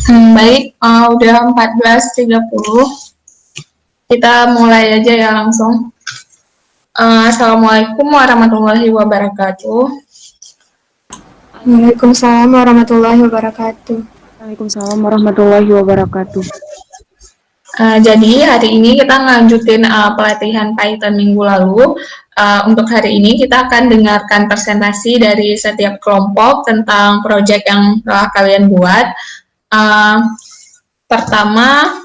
Baik, udah 14.30. Kita mulai aja ya langsung. Assalamualaikum warahmatullahi wabarakatuh. Waalaikumsalam warahmatullahi wabarakatuh. Waalaikumsalam warahmatullahi wabarakatuh. Jadi hari ini kita ngelanjutin pelatihan Python minggu lalu. Untuk hari ini kita akan dengarkan presentasi dari setiap kelompok tentang proyek yang telah kalian buat. Pertama,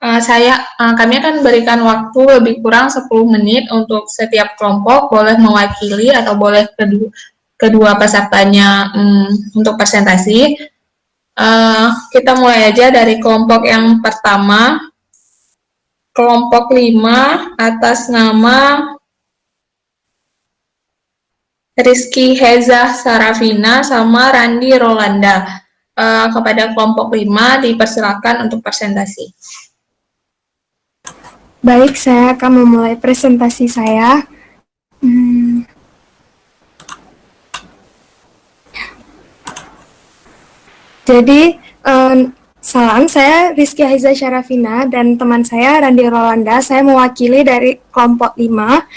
kami akan berikan waktu lebih kurang 10 menit untuk setiap kelompok, boleh mewakili atau boleh kedua pesertanya untuk presentasi. Kita mulai aja dari kelompok yang pertama, kelompok 5 atas nama Rizky Heza Sarafina sama Randi Rolanda. Kepada kelompok 5 dipersilakan untuk presentasi. Baik, saya akan memulai presentasi saya. Jadi, salam, saya Rizky Haiza Syarafina dan teman saya Randi Rolanda. Saya mewakili dari kelompok 5.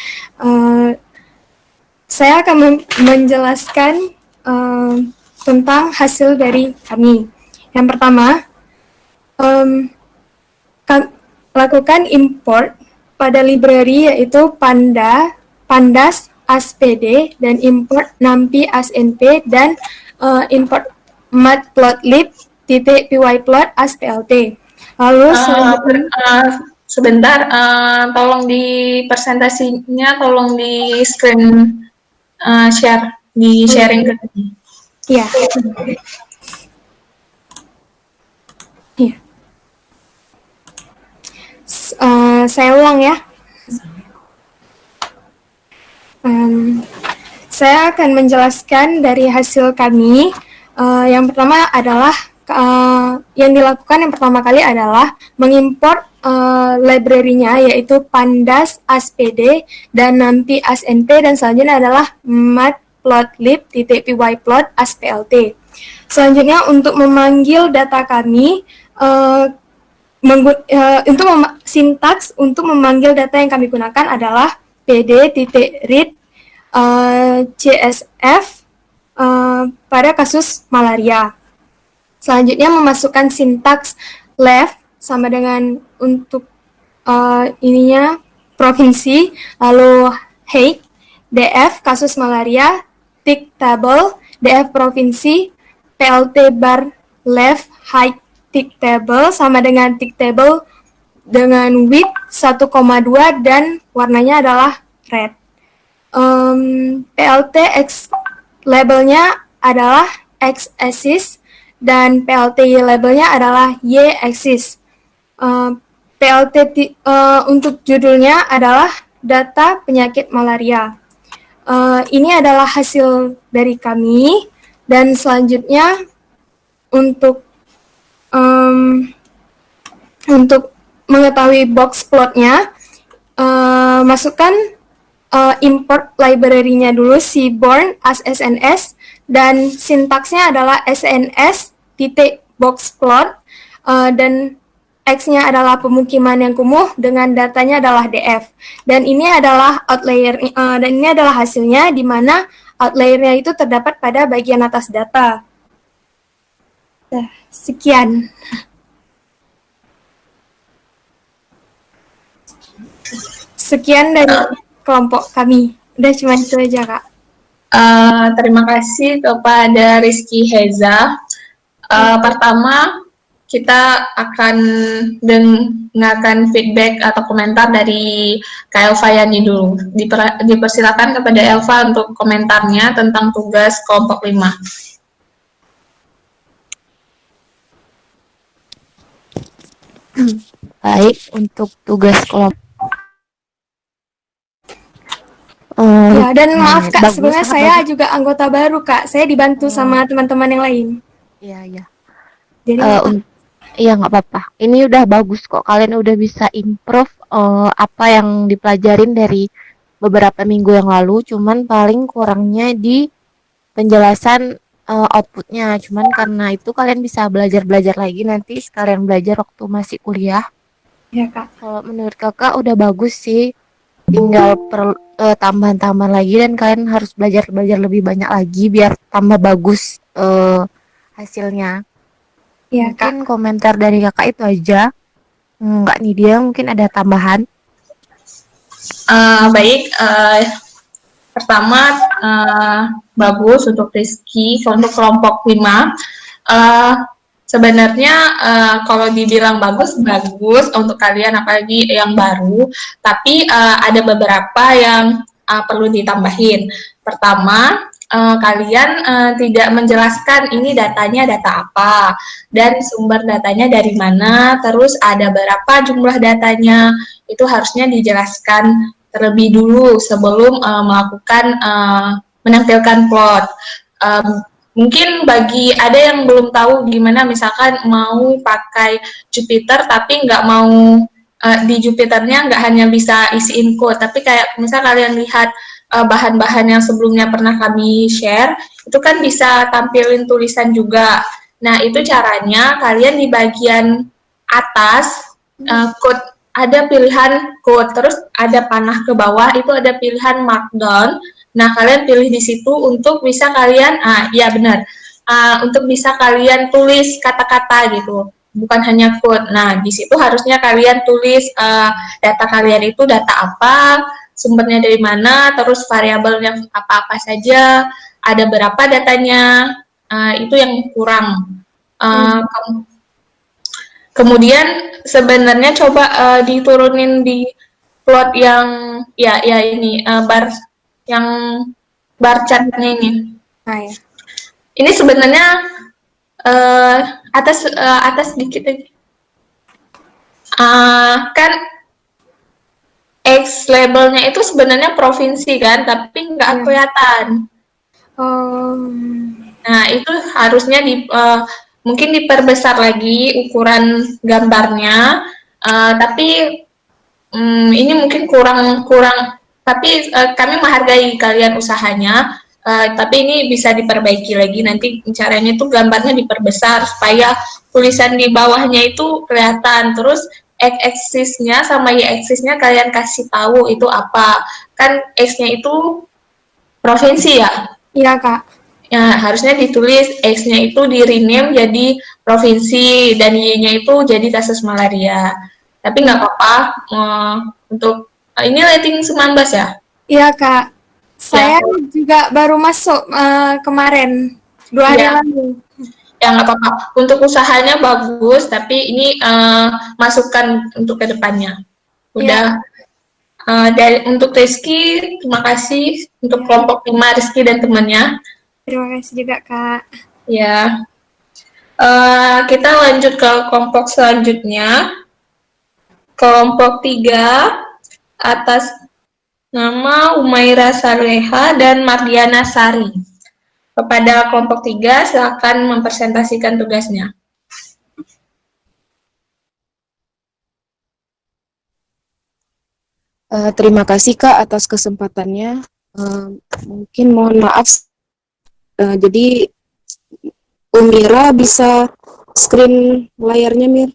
Saya akan menjelaskan tentang hasil dari kami. Yang pertama, lakukan import pada library yaitu pandas aspd dan import numpy asnp dan import matplotlib.pyplot asplt. Lalu sebentar, tolong di presentasinya tolong di screen share, di sharing ke sini. Iya. Iya. Saya ulang ya. Saya akan menjelaskan dari hasil kami. Yang pertama adalah yang dilakukan yang pertama kali adalah mengimport library-nya yaitu pandas aspd dan numpy asnp dan selanjutnya adalah matplotlib.pyplot asplt. Selanjutnya untuk memanggil data kami sintaks untuk memanggil data yang kami gunakan adalah pd.read csf pada kasus malaria. Selanjutnya memasukkan sintaks left sama dengan untuk provinsi, lalu height df kasus malaria, tick table df provinsi, plt bar left height tick table sama dengan tick table dengan width 1,2 dan warnanya adalah red. plt x labelnya adalah x-axis dan plt y labelnya adalah y-axis. Untuk judulnya adalah data penyakit malaria. Ini adalah hasil dari kami dan selanjutnya untuk mengetahui box plotnya, masukkan import library-nya dulu, seaborn as sns, dan sintaksnya adalah sns titik box plot, dan x-nya adalah pemukiman yang kumuh dengan datanya adalah df. Dan ini adalah outlier, dan ini adalah hasilnya di mana outlier-nya itu terdapat pada bagian atas data. Sekian. Sekian dari kelompok kami. Udah cuma itu aja, Kak. Terima kasih kepada Rizky Heza. Pertama, kita akan dengarkan feedback atau komentar dari Kak Elva Yani dulu. Dipersilakan kepada Elva untuk komentarnya tentang tugas kelompok 5. Baik, untuk tugas kelompok. Ya, dan maaf Kak, bagus, sebenarnya saya juga anggota baru Kak. Saya dibantu sama teman-teman yang lain. Iya. Jadi iya nggak apa-apa. Ini udah bagus kok. Kalian udah bisa improve apa yang dipelajarin dari beberapa minggu yang lalu. Cuman paling kurangnya di penjelasan outputnya. Cuman karena itu kalian bisa belajar-belajar lagi nanti sekalian belajar waktu masih kuliah. Ya, Kak. Kalau menurut kakak udah bagus sih, tinggal tambahan-tambahan lagi dan kalian harus belajar-belajar lebih banyak lagi biar tambah bagus hasilnya. Ya, Kak. Mungkin komentar dari kakak itu aja. Nggak nih dia mungkin ada tambahan. Baik, pertama bagus untuk Rizky, untuk kelompok 5. Sebenarnya kalau dibilang bagus untuk kalian apalagi yang baru, tapi ada beberapa yang perlu ditambahin. Pertama, kalian tidak menjelaskan ini datanya data apa dan sumber datanya dari mana, terus ada berapa jumlah datanya, itu harusnya dijelaskan terlebih dulu sebelum melakukan menampilkan plot. Mungkin bagi ada yang belum tahu gimana misalkan mau pakai Jupyter tapi nggak mau di Jupyternya nggak hanya bisa isiin code, tapi kayak misal kalian lihat bahan-bahan yang sebelumnya pernah kami share, itu kan bisa tampilin tulisan juga. Nah, itu caranya kalian di bagian atas code ada pilihan code, terus ada panah ke bawah itu ada pilihan markdown. Nah, kalian pilih di situ untuk bisa kalian, iya benar, untuk bisa kalian tulis kata-kata gitu, bukan hanya code. Nah, di situ harusnya kalian tulis data kalian itu data apa, sumbernya dari mana, terus variabelnya apa-apa saja, ada berapa datanya, itu yang kurang. Kemudian sebenarnya coba diturunin di plot yang ya ini yang bar chartnya ini. Nah, ya. Ini sebenarnya atas dikit aja. Kan X labelnya itu sebenarnya provinsi kan, tapi nggak kelihatan. Nah, itu harusnya mungkin diperbesar lagi ukuran gambarnya, tapi ini mungkin kurang, tapi kami menghargai kalian usahanya, tapi ini bisa diperbaiki lagi, nanti caranya itu gambarnya diperbesar supaya tulisan di bawahnya itu kelihatan, terus X-axisnya sama Y-axisnya kalian kasih tahu itu apa, kan X-nya itu provinsi ya? Iya, Kak. Ya, harusnya ditulis X-nya itu di rename jadi provinsi dan Y-nya itu jadi kasus malaria. Tapi nggak apa-apa untuk ini rating 19 ya? Iya, Kak. Saya Ya, juga baru masuk kemarin, 2 hari ya, lalu. ya nggak apa-apa. Untuk usahanya bagus, tapi ini masukan untuk kedepannya. Udah. Untuk Rizky, terima kasih. Untuk kelompok 5 Rizky dan temannya. Terima kasih juga, Kak. Ya. Kita lanjut ke kelompok selanjutnya. Kelompok 3 atas nama Umaira Saleha dan Mardiana Sari. Kepada kelompok 3, silakan mempresentasikan tugasnya. Terima kasih Kak atas kesempatannya. Mungkin mohon maaf, jadi Umira bisa screen layarnya, Mir?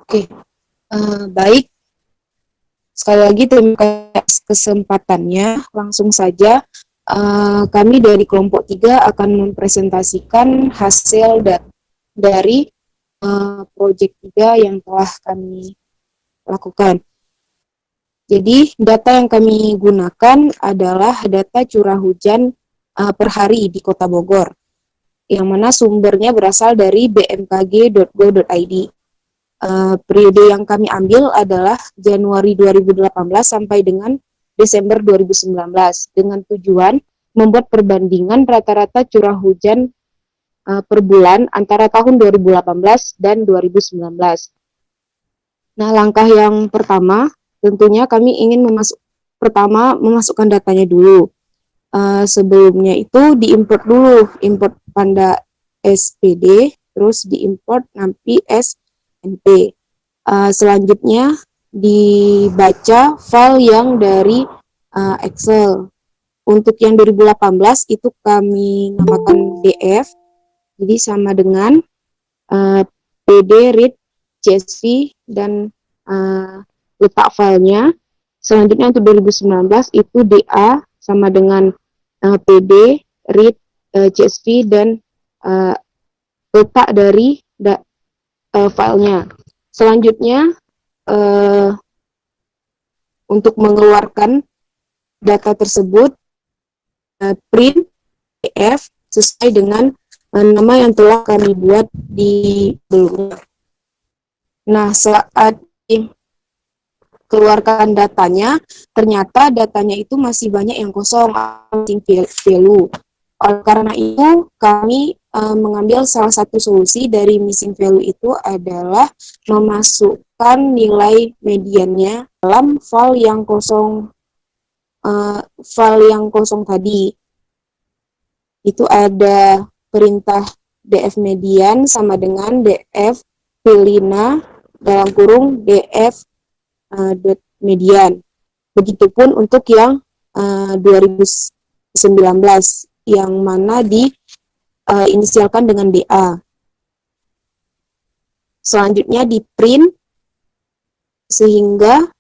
Oke, baik. Sekali lagi terima kasih atas kesempatannya. Langsung saja, kami dari kelompok 3 akan mempresentasikan hasil dari proyek 3 yang telah kami lakukan. Jadi, data yang kami gunakan adalah data curah hujan per hari di Kota Bogor, yang mana sumbernya berasal dari bmkg.go.id. Periode yang kami ambil adalah Januari 2018 sampai dengan Desember 2019 dengan tujuan membuat perbandingan rata-rata curah hujan per bulan antara tahun 2018 dan 2019. Nah, langkah yang pertama tentunya kami ingin pertama memasukkan datanya dulu. Sebelumnya itu diimport dulu, import Panda SPD, terus diimport NAMPI SNP. Selanjutnya dibaca file yang dari Excel. Untuk yang 2018 itu kami namakan DF, jadi sama dengan PD, read, CSV, dan letak filenya. Selanjutnya untuk 2019 itu DA sama dengan PD, read, CSV, dan letak dari filenya. Selanjutnya untuk mengeluarkan data tersebut print PDF sesuai dengan nama yang telah kami buat di sebelumnya. Nah, saat keluarkan datanya, ternyata datanya itu masih banyak yang kosong, missing value. Oleh karena itu, kami mengambil salah satu solusi dari missing value itu adalah memasukkan nilai mediannya dalam file yang kosong tadi. Itu ada perintah df median sama dengan df filina dalam kurung df median. Begitupun untuk yang 2019 yang mana diinisialkan dengan DA. Selanjutnya di print sehingga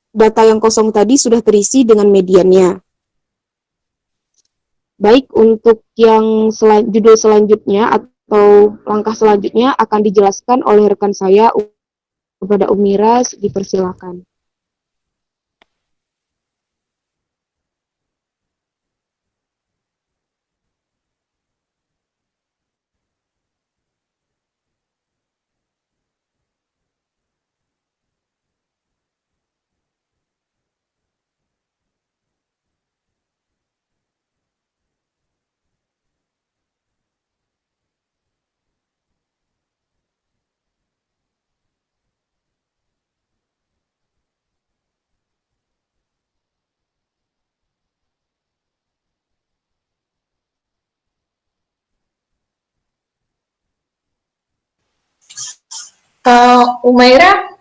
data yang kosong tadi sudah terisi dengan mediannya. Baik, untuk yang judul selanjutnya atau langkah selanjutnya akan dijelaskan oleh rekan saya kepada Umira, dipersilakan. Umaira,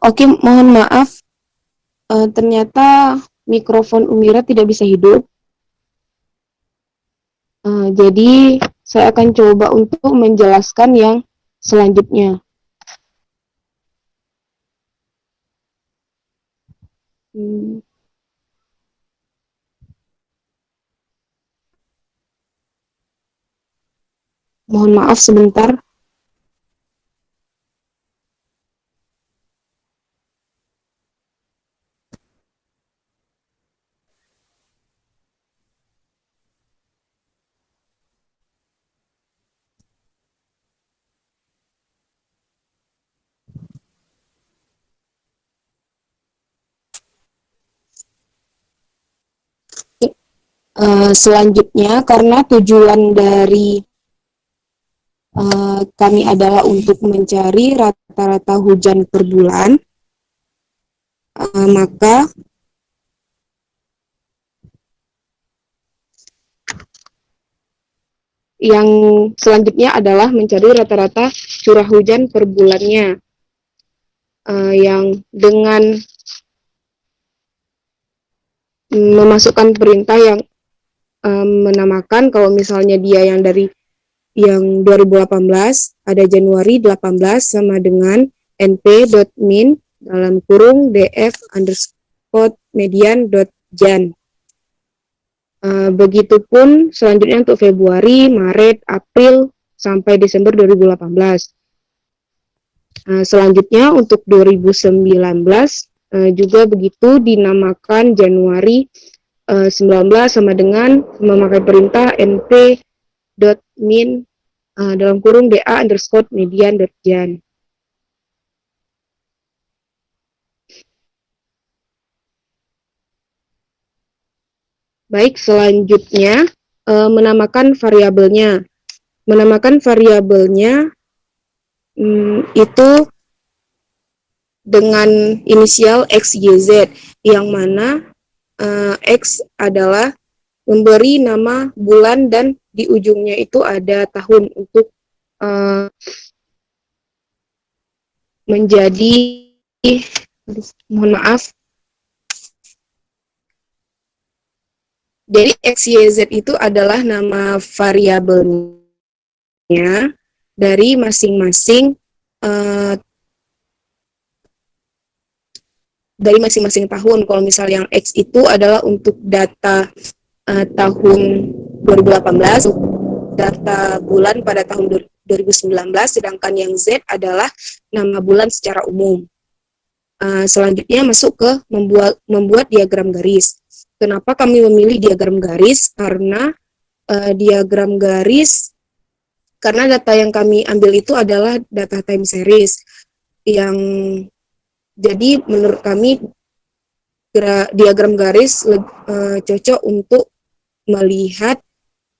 Oke, mohon maaf. Ternyata mikrofon Umira tidak bisa hidup. Jadi saya akan coba untuk menjelaskan yang selanjutnya. Mohon maaf sebentar. Selanjutnya, karena tujuan dari kami adalah untuk mencari rata-rata hujan per bulan, maka yang selanjutnya adalah mencari rata-rata curah hujan per bulannya, yang dengan memasukkan perintah yang menamakan kalau misalnya dia yang dari yang 2018 ada Januari 18 sama dengan np.min dalam kurung df_median.jan. Begitupun selanjutnya untuk Februari, Maret, April sampai Desember 2018. Selanjutnya untuk 2019 juga begitu, dinamakan Januari 19 sama dengan memakai perintah np.min dalam kurung DA_median.jan. Baik, selanjutnya menamakan variabelnya. Menamakan variabelnya itu dengan inisial X, Y, Z, yang mana X adalah memberi nama bulan dan di ujungnya itu ada tahun untuk menjadi, mohon maaf, jadi X, Y, Z itu adalah nama variabelnya dari masing-masing tahun. Kalau misal yang X itu adalah untuk data tahun 2018, data bulan pada tahun 2019, sedangkan yang Z adalah nama bulan secara umum. Selanjutnya masuk ke membuat diagram garis. Kenapa kami memilih diagram garis? Karena diagram garis, karena data yang kami ambil itu adalah data time series, yang jadi menurut kami diagram garis cocok untuk melihat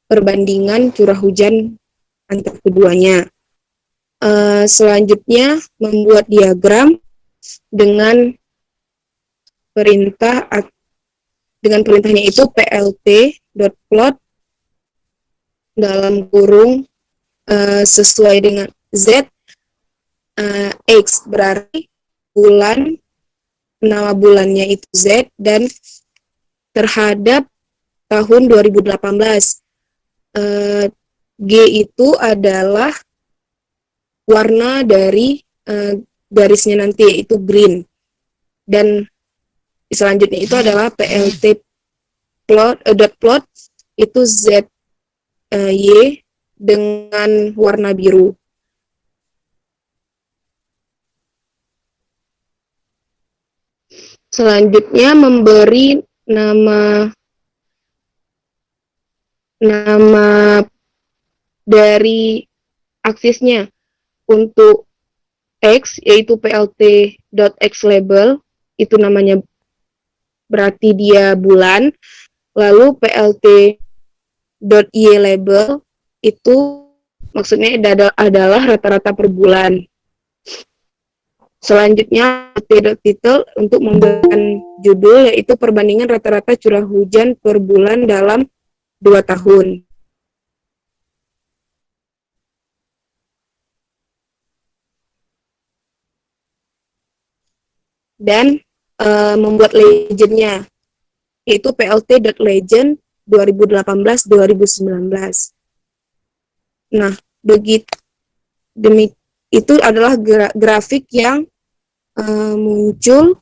perbandingan curah hujan antara keduanya. Selanjutnya membuat diagram dengan perintahnya itu plt.plot dalam kurung sesuai dengan Z, X berarti bulan, nama bulannya itu Z, dan terhadap tahun 2018. G itu adalah warna dari garisnya nanti, yaitu green. Dan selanjutnya itu adalah plt.plot itu Z, Y dengan warna biru. Selanjutnya memberi nama dari aksisnya. Untuk X yaitu plt.xLabel, itu namanya berarti dia bulan. Lalu plt.ylabel itu maksudnya adalah rata-rata per bulan. Selanjutnya title untuk memberikan judul, yaitu perbandingan rata-rata curah hujan per bulan dalam 2 tahun. Dan membuat legendnya, yaitu plt.legend 2018-2019. Nah, itu adalah grafik yang muncul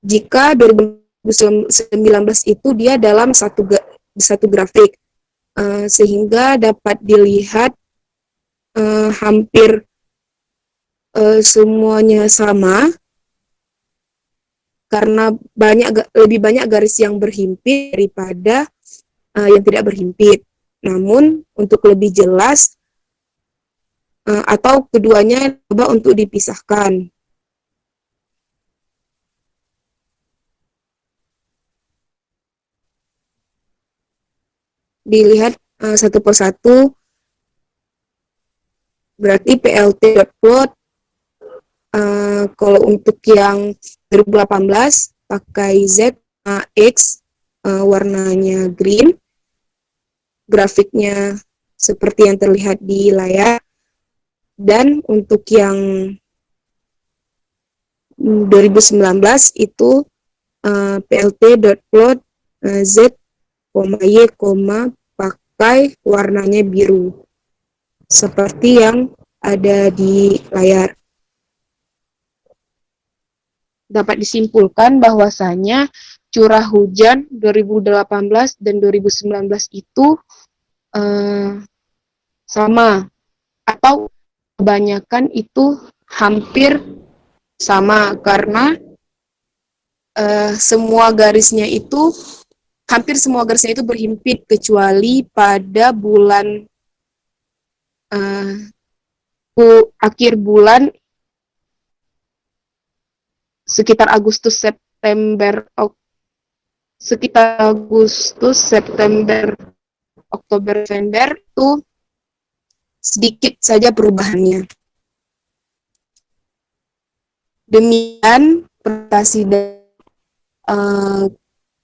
jika 2019 itu dia dalam satu grafik, sehingga dapat dilihat hampir semuanya sama karena lebih banyak garis yang berhimpit daripada yang tidak berhimpit. Namun untuk lebih jelas atau keduanya coba untuk dipisahkan. Dilihat satu persatu, berarti plt.plot kalau untuk yang 2018 pakai Z, X warnanya green, grafiknya seperti yang terlihat di layar. Dan untuk yang 2019 itu plt.plot Z, Y, pakai warnanya biru seperti yang ada di layar. Dapat disimpulkan bahwasanya curah hujan 2018 dan 2019 itu sama, atau kebanyakan itu hampir sama, karena hampir semua garisnya itu berhimpit kecuali pada bulan akhir bulan sekitar Agustus, September, Oktober, November itu sedikit saja perubahannya. Demikian presentasi dari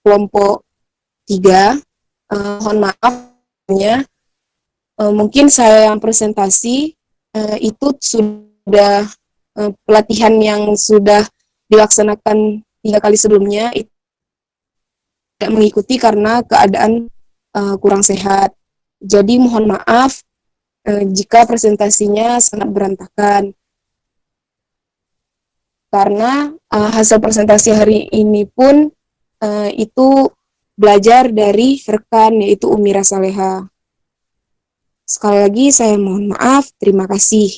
kelompok 3. Mohon maaf ya. Mungkin saya yang presentasi itu sudah pelatihan yang sudah dilaksanakan 3 kali sebelumnya itu tidak mengikuti karena keadaan kurang sehat. Jadi mohon maaf jika presentasinya sangat berantakan. Karena hasil presentasi hari ini pun itu belajar dari rekan yaitu Umira Saleha. Sekali lagi saya mohon maaf, terima kasih.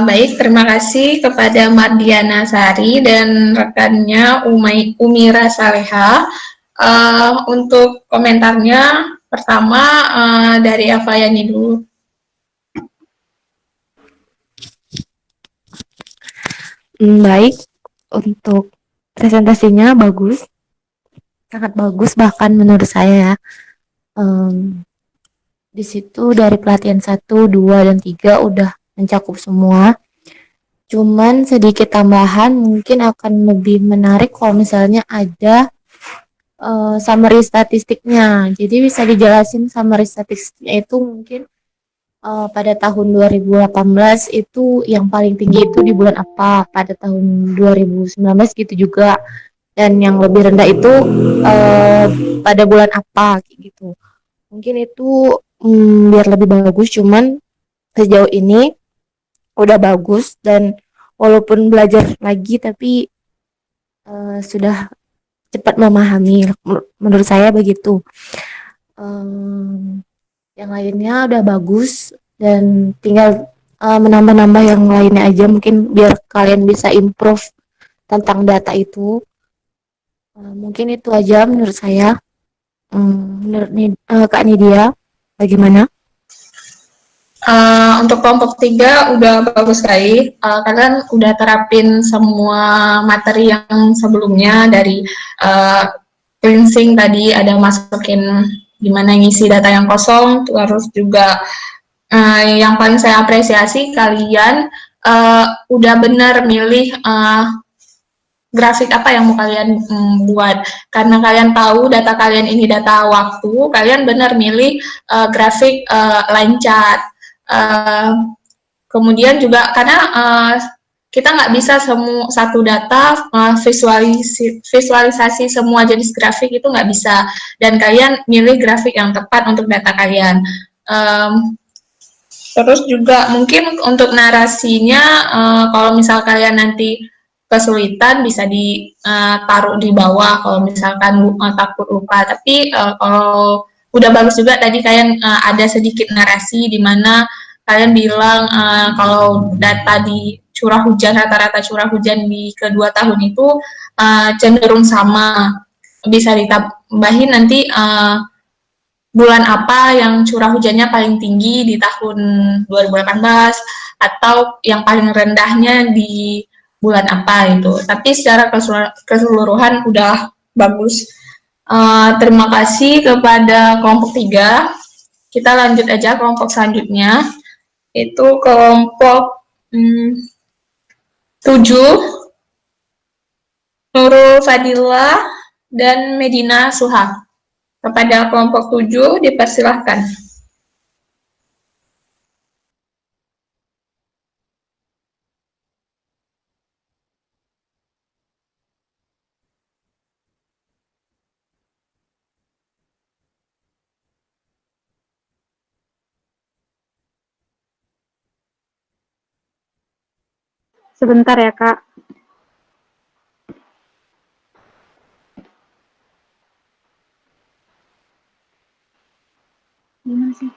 Baik, terima kasih kepada Mardiana Sari dan rekannya Umira Saleha. Untuk komentarnya, pertama dari Afayani dulu. Baik, untuk presentasinya bagus, sangat bagus bahkan menurut saya ya. Di situ dari pelatihan 1, 2, dan 3 udah mencakup semua. Cuman sedikit tambahan mungkin akan lebih menarik kalau misalnya ada summary statistiknya. Jadi bisa dijelasin summary statistiknya itu mungkin pada tahun 2018 itu yang paling tinggi itu di bulan apa, pada tahun 2019 gitu juga, dan yang lebih rendah itu pada bulan apa gitu. Mungkin itu biar lebih bagus, cuman sejauh ini udah bagus dan walaupun belajar lagi tapi sudah cepat memahami, menurut saya begitu. Yang lainnya udah bagus dan tinggal menambah-nambah yang lainnya aja mungkin biar kalian bisa improve tentang data itu. Mungkin itu aja menurut saya. Menurut Kak Nidia bagaimana? Untuk kelompok 3 udah bagus sekali. Kalian udah terapin semua materi yang sebelumnya dari cleansing tadi, ada masukin gimana ngisi data yang kosong, terus juga yang paling saya apresiasi kalian udah benar milih grafik apa yang mau kalian buat. Karena kalian tahu data kalian ini data waktu, kalian benar milih grafik line chart. Kemudian juga karena kita nggak bisa satu data visualisasi semua jenis grafik itu nggak bisa, dan kalian milih grafik yang tepat untuk data kalian. Terus juga mungkin untuk narasinya, kalau misal kalian nanti kesulitan bisa ditaruh di bawah kalau misalkan takut lupa. Tapi kalau udah bagus juga tadi kalian ada sedikit narasi di mana kalian bilang kalau data di curah hujan, rata-rata curah hujan di kedua tahun itu cenderung sama. Bisa ditambahin nanti bulan apa yang curah hujannya paling tinggi di tahun 2018 atau yang paling rendahnya di bulan apa itu. Tapi secara keseluruhan udah bagus. Terima kasih kepada kelompok 3. Kita lanjut aja kelompok selanjutnya. Itu kelompok 7, Nurul Fadila dan Medina Suhab. Kepada kelompok 7 dipersilahkan. Sebentar ya, Kak. Gimana sih?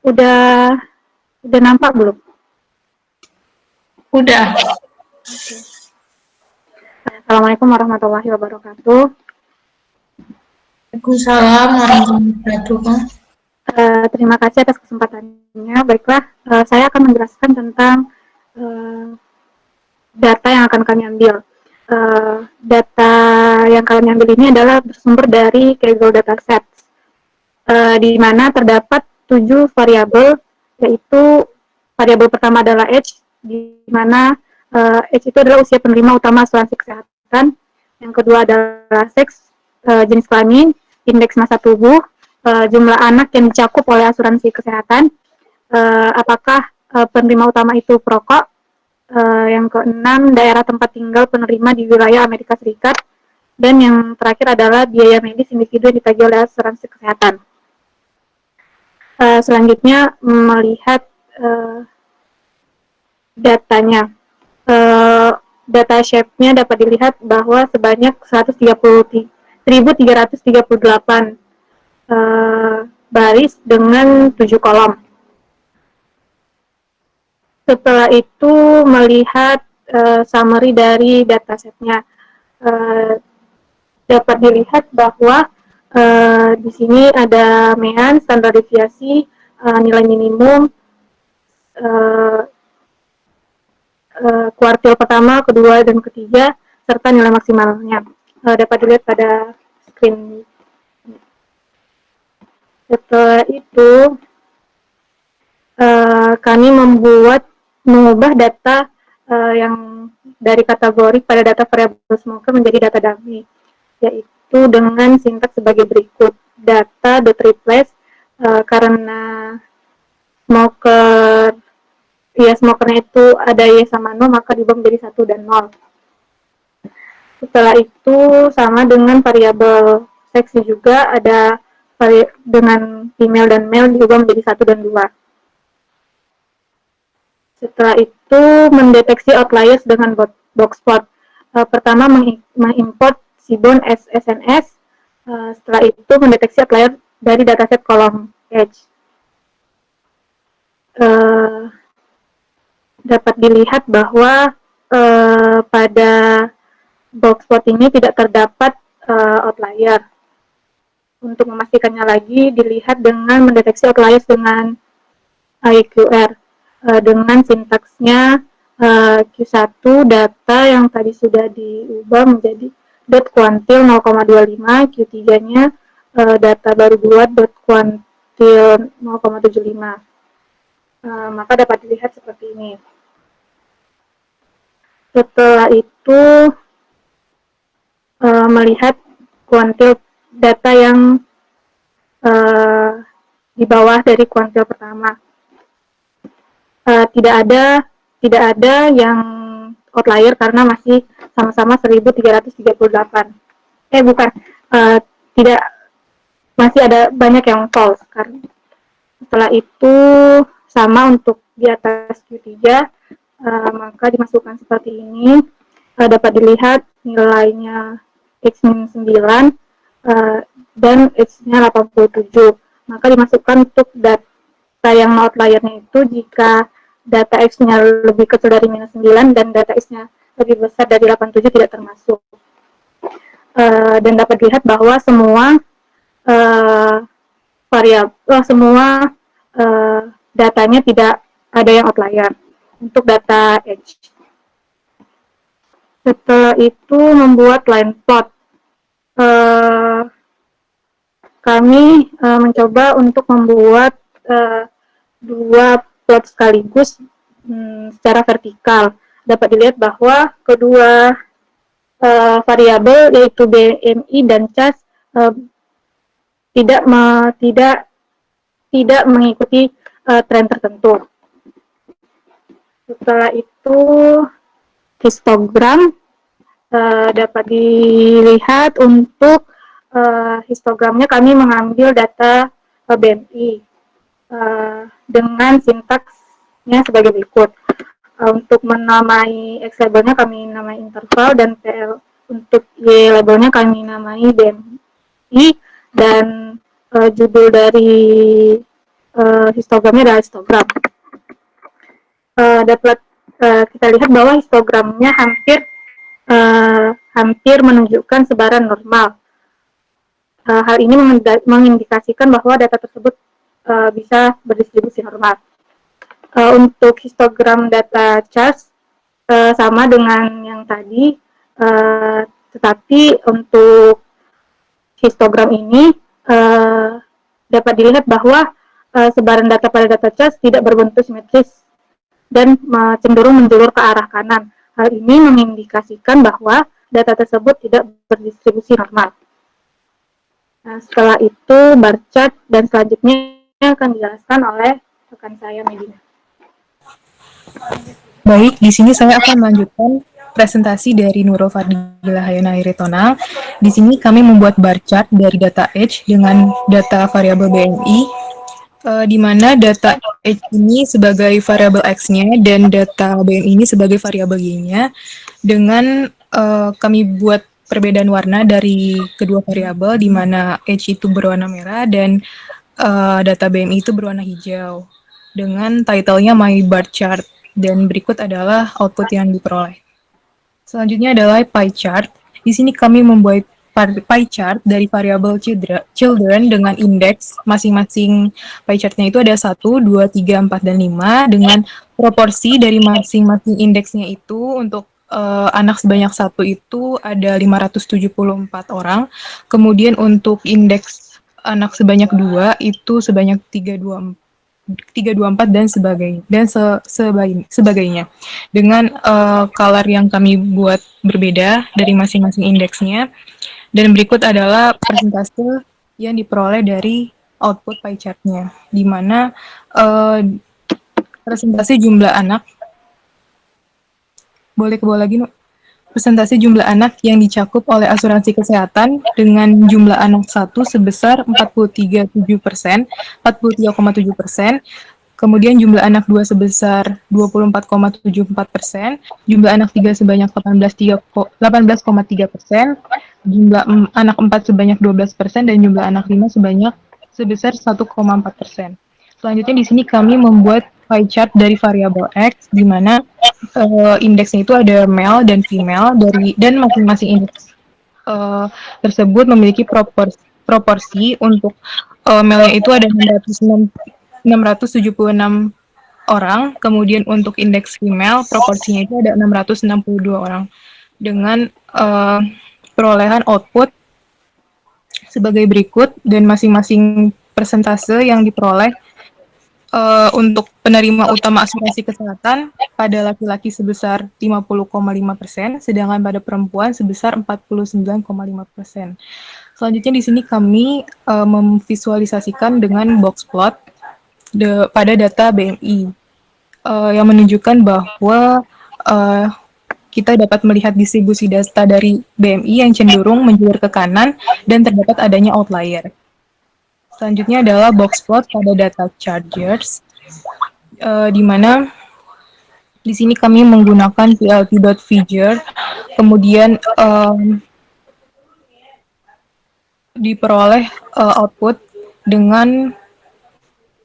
Udah nampak belum? Udah. Assalamualaikum warahmatullahi wabarakatuh. Waalaikumsalam warahmatullahi wabarakatuh. Terima kasih atas kesempatannya. Baiklah, saya akan menjelaskan tentang data yang akan kami ambil. Data yang kami ambil ini adalah bersumber dari Kaggle Dataset, di mana terdapat 7 variabel, yaitu variabel pertama adalah age, di mana age itu adalah usia penerima utama asuransi kesehatan. Yang kedua adalah seks, jenis kelamin, indeks massa tubuh, jumlah anak yang dicakup oleh asuransi kesehatan, apakah penerima utama itu perokok, yang keenam daerah tempat tinggal penerima di wilayah Amerika Serikat, dan yang terakhir adalah biaya medis individu yang ditagih oleh asuransi kesehatan. Selanjutnya melihat datanya. Data shape-nya dapat dilihat bahwa sebanyak 1.338 baris dengan 7 kolom. Setelah itu melihat summary dari datasetnya, dapat dilihat bahwa di sini ada mean, standar deviasi, nilai minimum, kuartil pertama, kedua, dan ketiga, serta nilai maksimalnya. Dapat dilihat pada screen. Setelah itu, kami mengubah data yang dari kategori pada data variabel smoker menjadi data dummy, yaitu dengan sintaks sebagai berikut: data.replace, karena smokernya itu ada y sama 0, maka diubah menjadi 1 dan 0. Setelah itu sama dengan variabel seksi juga, ada dengan female dan male diubah menjadi 1 dan 2. Setelah itu mendeteksi outliers dengan boxplot. Pertama mengimport Seaborn SNS. Setelah itu mendeteksi outlier dari dataset kolom edge. Dapat dilihat bahwa pada boxplot ini tidak terdapat outlier. Untuk memastikannya lagi, dilihat dengan mendeteksi outliers dengan IQR. Dengan sintaksnya Q1 data yang tadi sudah diubah menjadi dot kuantil 0,25, Q3-nya data baru 2 dot kuantil 0,75. Maka dapat dilihat seperti ini. Setelah itu melihat kuantil data yang di bawah dari kuantil pertama. Tidak ada yang outlier karena masih sama-sama 1.338. Bukan, tidak, masih ada banyak yang false. Setelah itu sama untuk di atas Q3, maka dimasukkan seperti ini. Dapat dilihat nilainya X-9 dan X-nya 87. Maka dimasukkan untuk data yang outlier-nya itu jika data X-nya lebih kecil dari minus 9 dan data X-nya lebih besar dari 87 tidak termasuk. Dan dapat dilihat bahwa semua semua datanya tidak ada yang outlier untuk data edge. Setelah itu membuat line plot. Kami mencoba untuk membuat dua plot sekaligus secara vertikal. Dapat dilihat bahwa kedua variabel yaitu BMI dan CAS tidak mengikuti tren tertentu. Setelah itu histogram dapat dilihat. Untuk histogramnya kami mengambil data BMI dengan sintaksnya sebagai berikut. Untuk menamai X labelnya kami namai interval, dan TL untuk Y labelnya kami namai BMI, dan judul dari histogramnya adalah histogram. Dapat kita lihat bahwa histogramnya hampir menunjukkan sebaran normal. Hal ini mengindikasikan bahwa data tersebut bisa berdistribusi normal. Untuk histogram data charts sama dengan yang tadi, tetapi untuk histogram ini dapat dilihat bahwa sebaran data pada data charts tidak berbentuk simetris dan cenderung menjulur ke arah kanan. Hal ini mengindikasikan bahwa data tersebut tidak berdistribusi normal. Nah, setelah itu bar chart dan selanjutnya akan dijelaskan oleh rekan saya Medina. Baik, di sini saya akan melanjutkan presentasi dari Nurul Fadilah Hayana Iritona. Di sini kami membuat bar chart dari data H dengan data variabel BMI, di mana data H ini sebagai variabel X-nya dan data BMI ini sebagai variabel Y-nya. Dengan kami buat perbedaan warna dari kedua variabel, di mana H itu berwarna merah dan data BMI itu berwarna hijau. Dengan title-nya My Bar Chart. Dan berikut adalah output yang diperoleh. Selanjutnya adalah pie chart. Di sini kami membuat pie chart dari variabel children dengan indeks masing-masing pie chartnya itu ada 1, 2, 3, 4, dan 5 dengan proporsi dari masing-masing indeksnya itu untuk anak sebanyak 1 itu ada 574 orang. Kemudian untuk indeks anak sebanyak 2 itu sebanyak 324 dan sebagainya. Dengan color yang kami buat berbeda dari masing-masing indeksnya. Dan berikut adalah persentase yang diperoleh dari output pie chart-nya, di mana persentase jumlah anak, boleh ke bawah lagi, Nuk? Persentase jumlah anak yang dicakup oleh asuransi kesehatan dengan jumlah anak 1 sebesar 43,7%, kemudian jumlah anak 2 sebesar 24,74%, jumlah anak 3 sebanyak 18,3%, jumlah anak 4 sebanyak 12%, dan jumlah anak 5 sebesar 1,4%. Selanjutnya di sini kami membuat pie chart dari variabel X, di mana indeksnya itu ada male dan female, dan masing-masing indeks tersebut memiliki proporsi untuk male-nya itu ada 676 orang, kemudian untuk indeks female proporsinya itu ada 662 orang, dengan perolehan output sebagai berikut, dan masing-masing persentase yang diperoleh untuk penerima utama asuransi kesehatan pada laki-laki sebesar 50,5%, sedangkan pada perempuan sebesar 49,5%. Selanjutnya di sini kami memvisualisasikan dengan box plot pada data BMI yang menunjukkan bahwa kita dapat melihat distribusi data dari BMI yang cenderung menjulur ke kanan dan terdapat adanya outlier. Selanjutnya adalah box plot pada data chargers, di mana di sini kami menggunakan plt.figure, kemudian diperoleh output dengan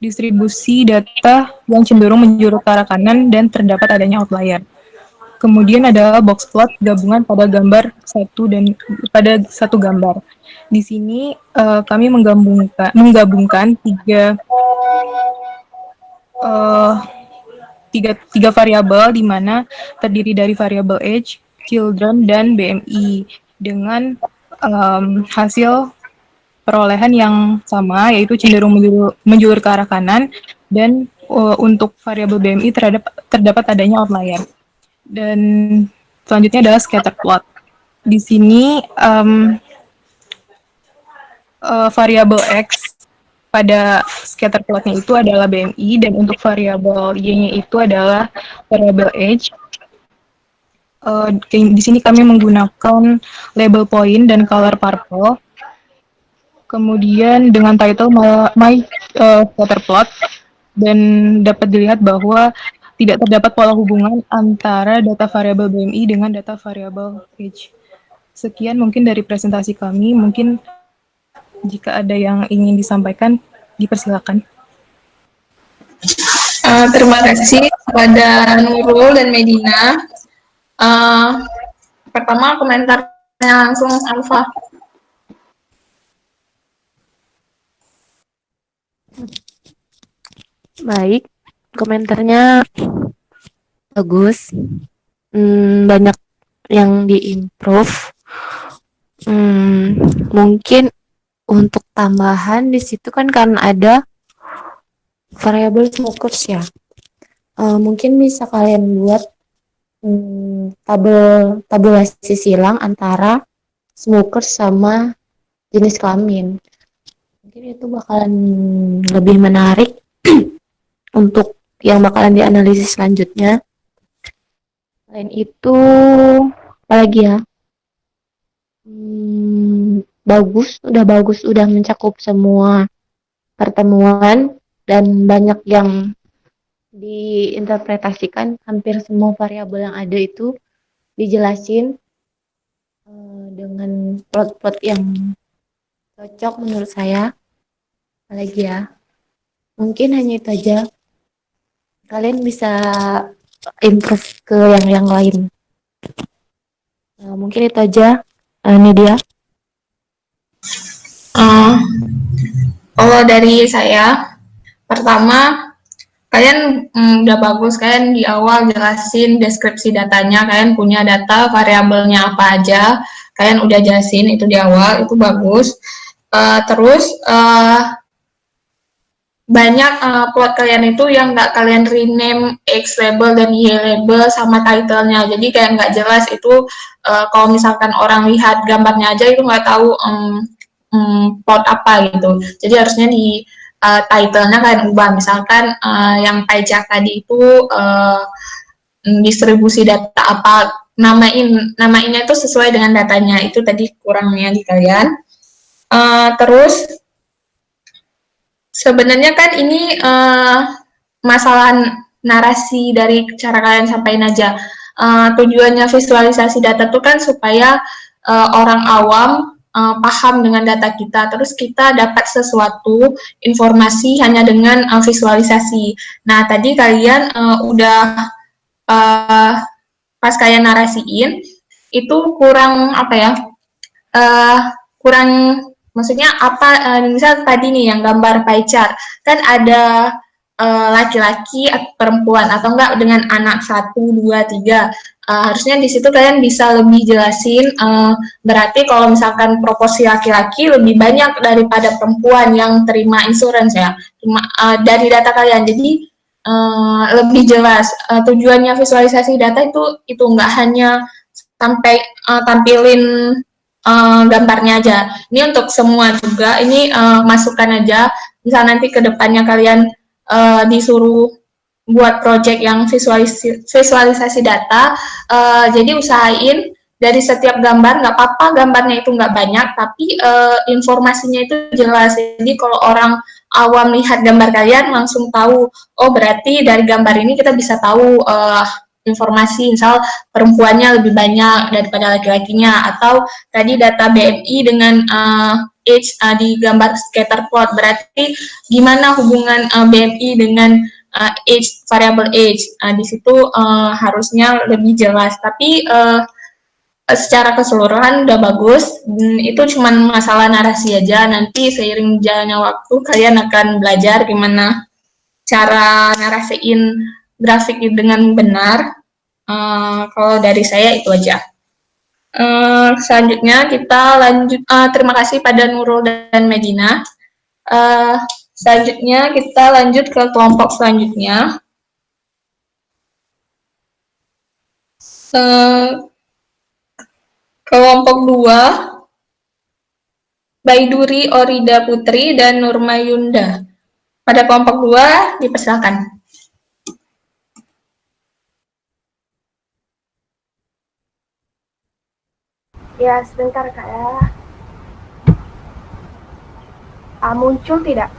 distribusi data yang cenderung menjulur ke arah kanan dan terdapat adanya outlier. Kemudian adalah box plot gabungan pada gambar pada satu gambar. Di sini kami menggabungkan tiga variabel, di mana terdiri dari variabel age, children, dan BMI dengan hasil perolehan yang sama, yaitu cenderung menjulur ke arah kanan, dan untuk variabel BMI terdapat adanya outlier. Dan selanjutnya adalah scatter plot. Di sini variabel X pada scatter plotnya itu adalah BMI, dan untuk variabel Y-nya itu adalah variabel age. Di sini kami menggunakan label point dan color purple. Kemudian dengan title My Scatter Plot, dan dapat dilihat bahwa tidak terdapat pola hubungan antara data variabel BMI dengan data variabel age. Sekian mungkin dari presentasi kami. Mungkin jika ada yang ingin disampaikan, dipersilakan. Terima kasih kepada Nurul dan Medina. Pertama komentarnya langsung Alfa. Baik, komentarnya bagus. Banyak yang diimprove. Mungkin untuk tambahan di situ kan karena ada variabel smokers ya. Mungkin bisa kalian buat tabulasi silang antara smokers sama jenis kelamin. Mungkin itu bakalan lebih menarik untuk yang bakalan dianalisis selanjutnya. Selain itu, apalagi ya? Bagus, udah mencakup semua pertemuan dan banyak yang diinterpretasikan, hampir semua variabel yang ada itu dijelasin dengan plot-plot yang cocok menurut saya. Apalagi ya? Mungkin hanya itu aja. Kalian bisa improve ke yang lain. Mungkin itu aja. Ini dia. Kalau dari saya, pertama kalian udah bagus, kalian di awal jelasin deskripsi datanya, kalian punya data variabelnya apa aja, kalian udah jelasin itu di awal, itu bagus. Terus banyak plot kalian itu yang nggak kalian rename X label dan Y label sama title-nya, jadi kayak nggak jelas itu. Kalau misalkan orang lihat gambarnya aja itu nggak tahu plot apa gitu, jadi harusnya di title-nya kalian ubah, misalkan yang pie chart tadi itu distribusi data apa, namainnya itu sesuai dengan datanya, itu tadi kurangnya di kalian. Terus sebenarnya kan ini masalah narasi dari cara kalian sampaikan aja. Tujuannya visualisasi data itu kan supaya orang awam paham dengan data kita, terus kita dapat sesuatu informasi hanya dengan visualisasi. Nah, tadi kalian udah pas kalian narasiin, itu kurang apa ya, kurang, maksudnya apa, misal tadi nih yang gambar pie chart, kan ada laki-laki atau perempuan atau enggak dengan anak 1, 2, 3. Harusnya di situ kalian bisa lebih jelasin, berarti kalau misalkan proporsi laki-laki lebih banyak daripada perempuan yang terima insurance ya, dari data kalian. Jadi lebih jelas. Tujuannya visualisasi data itu nggak hanya sampai tampilin gambarnya aja. Ini untuk semua juga, ini masukan aja. Misal nanti ke depannya kalian disuruh buat project yang visualisasi data, jadi usahain dari setiap gambar, nggak apa-apa gambarnya itu nggak banyak, tapi informasinya itu jelas. Jadi kalau orang awam lihat gambar kalian langsung tahu, oh berarti dari gambar ini kita bisa tahu informasi, misal perempuannya lebih banyak daripada laki-lakinya, atau tadi data BMI dengan age di gambar scatter plot, berarti gimana hubungan BMI dengan age, variable age. Di situ harusnya lebih jelas, tapi secara keseluruhan udah bagus. Itu cuma masalah narasi aja, nanti seiring jalannya waktu kalian akan belajar gimana cara narasiin grafik dengan benar. Kalau dari saya itu aja. Selanjutnya kita lanjut. Terima kasih pada Nurul dan Medina. Selanjutnya kita lanjut ke kelompok selanjutnya. Kelompok 2, Baiduri Orida Putri dan Nurma Yunda. Pada kelompok 2 dipersilakan. Ya, sebentar Kak ya. Muncul tidak?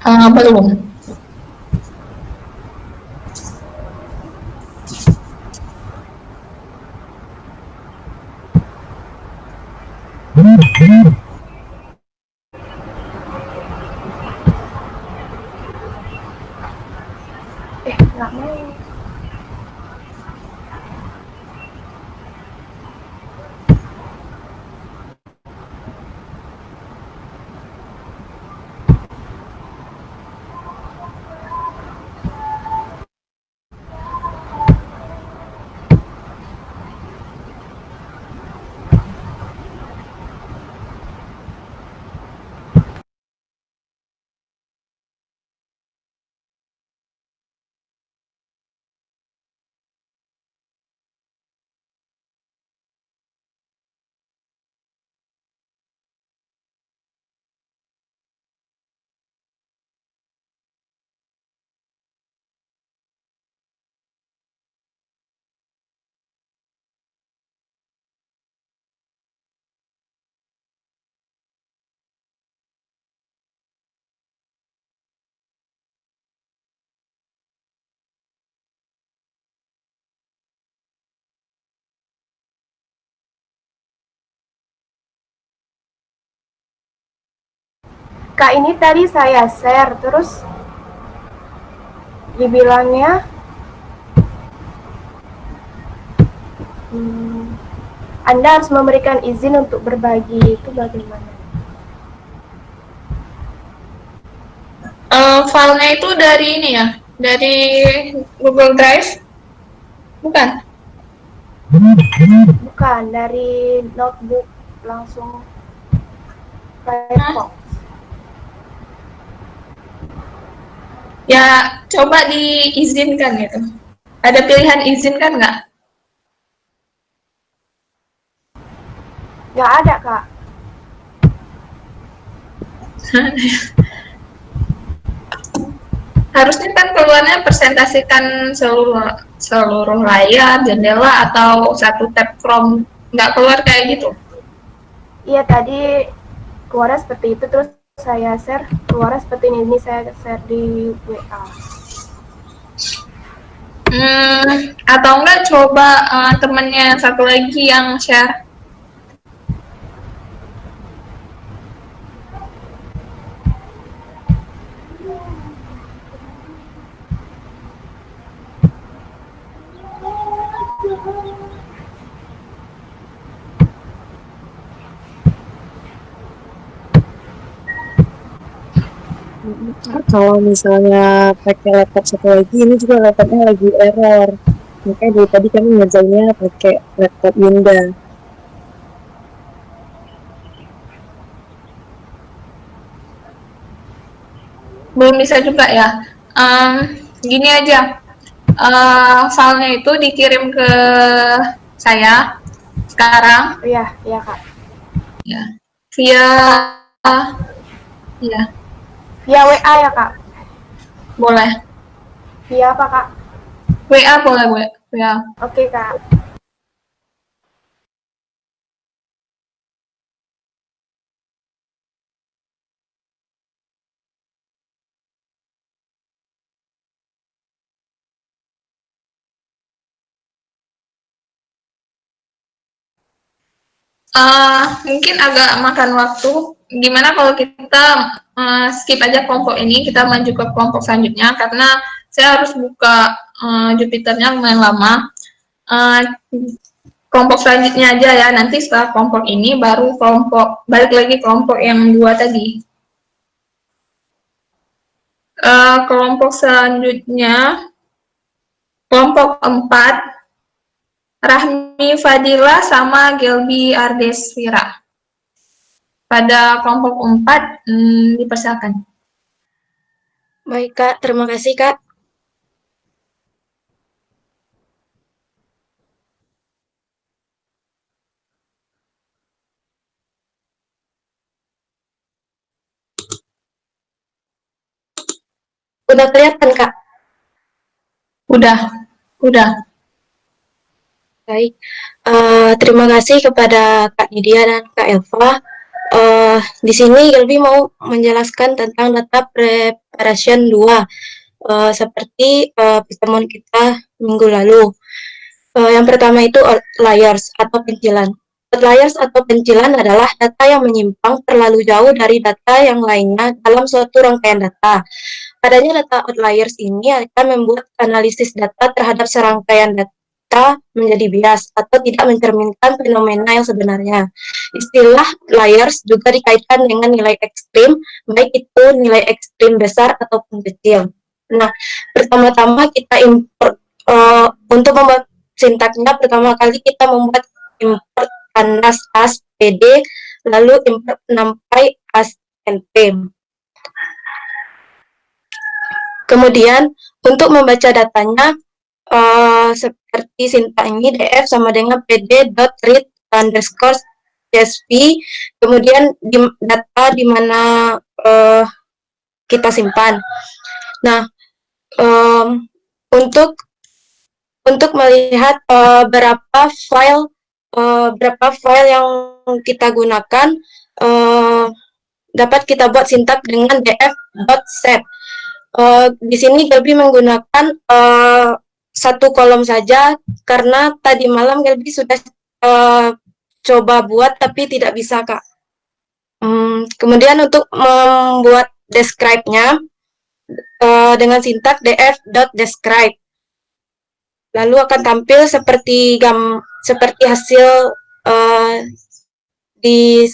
Belum. Nggak mau. Kak, ini tadi saya share, terus dibilangnya Anda harus memberikan izin untuk berbagi, itu bagaimana? Filenya itu dari ini ya, dari Google Drive, bukan? Bukan, dari notebook langsung Firefox. Ya, coba diizinkan gitu. Ada pilihan izinkan nggak? Nggak ada, Kak. Harusnya kan keluarnya presentasikan seluruh layar, jendela, atau satu tab from, nggak keluar kayak gitu. Iya, tadi keluarnya seperti itu, terus saya share, keluarnya seperti ini saya share di WA. Atau enggak coba temennya satu lagi yang share. Kalau misalnya pakai laptop satu lagi, ini juga laptopnya lagi error. Makanya dari tadi kami ngerjainnya pakai laptop Yunda. Belum bisa juga ya. Gini aja, filenya itu dikirim ke saya sekarang. Iya, iya, Kak. Ya, via ya, Via WA ya, Kak? boleh. Via apa, Kak? WA boleh, WA. Oke, Kak. Mungkin agak makan waktu. Gimana kalau kita skip aja kelompok ini, kita maju ke kelompok selanjutnya, karena saya harus buka Jupiternya lumayan lama. Kelompok selanjutnya aja ya, nanti setelah kelompok ini baru balik lagi kelompok yang 2 tadi. Kelompok selanjutnya, kelompok 4, Rahmi Fadila sama Gelbi Ardesvira. Pada kelompok 4, dipersilakan. Baik, Kak. Terima kasih, Kak. Udah kelihatan, Kak? Udah. Baik. Terima kasih kepada Kak Nidia dan Kak Elva. Di sini Gelbi mau menjelaskan tentang data preparation 2. Seperti pertemuan kita minggu lalu. Yang pertama itu outliers atau pencilan. Outliers atau pencilan adalah data yang menyimpang terlalu jauh dari data yang lainnya dalam suatu rangkaian data. Adanya data outliers ini akan membuat analisis data terhadap serangkaian data menjadi bias atau tidak mencerminkan fenomena yang sebenarnya. Istilah liars juga dikaitkan dengan nilai ekstrim, baik itu nilai ekstrim besar ataupun kecil. Nah, pertama-tama kita import untuk membuat sintaknya, pertama kali kita membuat import panas as pd, lalu import numpy as np. Kemudian untuk membaca datanya seperti sintak ini df sama dengan pd.read underscore csv, kemudian data di mana kita simpan. Nah, untuk melihat berapa file yang kita gunakan, dapat kita buat sintak dengan df.set. Di sini Gelbi menggunakan satu kolom saja karena tadi malam Gelbi sudah coba buat tapi tidak bisa, Kak. Kemudian untuk membuat describe-nya dengan sintak df.describe. Lalu akan tampil seperti hasil di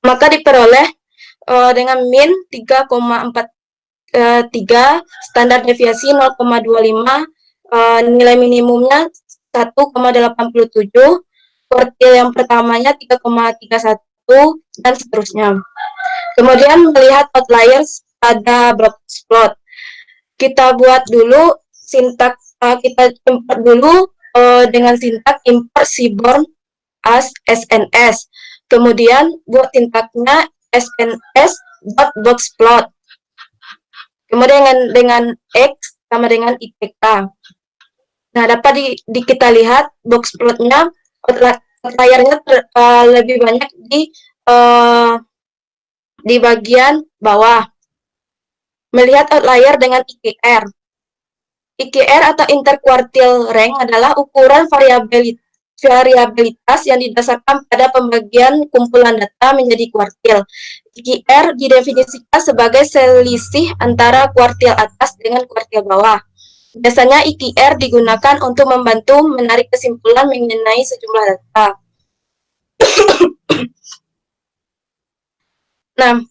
maka diperoleh dengan min 3,43, standar deviasi 0,25, nilai minimumnya 1,87, kuartil yang pertamanya 3,31, dan seterusnya. Kemudian melihat outliers pada box plot. Kita buat dulu sintak, kita import dulu dengan sintak import seaborn as SNS. Kemudian buat sintaknya sns.boxplot. Kemudian dengan X sama dengan IPK. Nah, dapat kita lihat boxplotnya, outliernya lebih banyak di bagian bawah. Melihat outlier dengan IQR. IQR atau interquartile rank adalah ukuran variabilitas yang didasarkan pada pembagian kumpulan data menjadi kuartil. IQR didefinisikan sebagai selisih antara kuartil atas dengan kuartil bawah. Biasanya IQR digunakan untuk membantu menarik kesimpulan mengenai sejumlah data. Nah,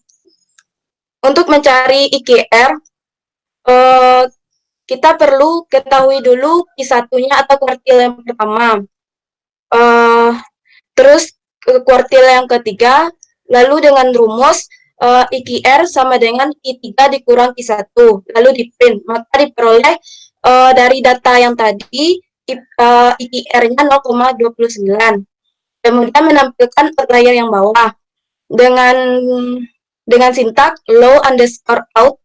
untuk mencari IQR, kita perlu ketahui dulu Q1-nya atau kuartil yang pertama. Terus kuartil yang ketiga, lalu dengan rumus IQR sama dengan Q3 dikurang Q1, lalu di print. Maka diperoleh dari data yang tadi IQR-nya 0,29. Kemudian menampilkan outlier yang bawah dengan sintak low underscore out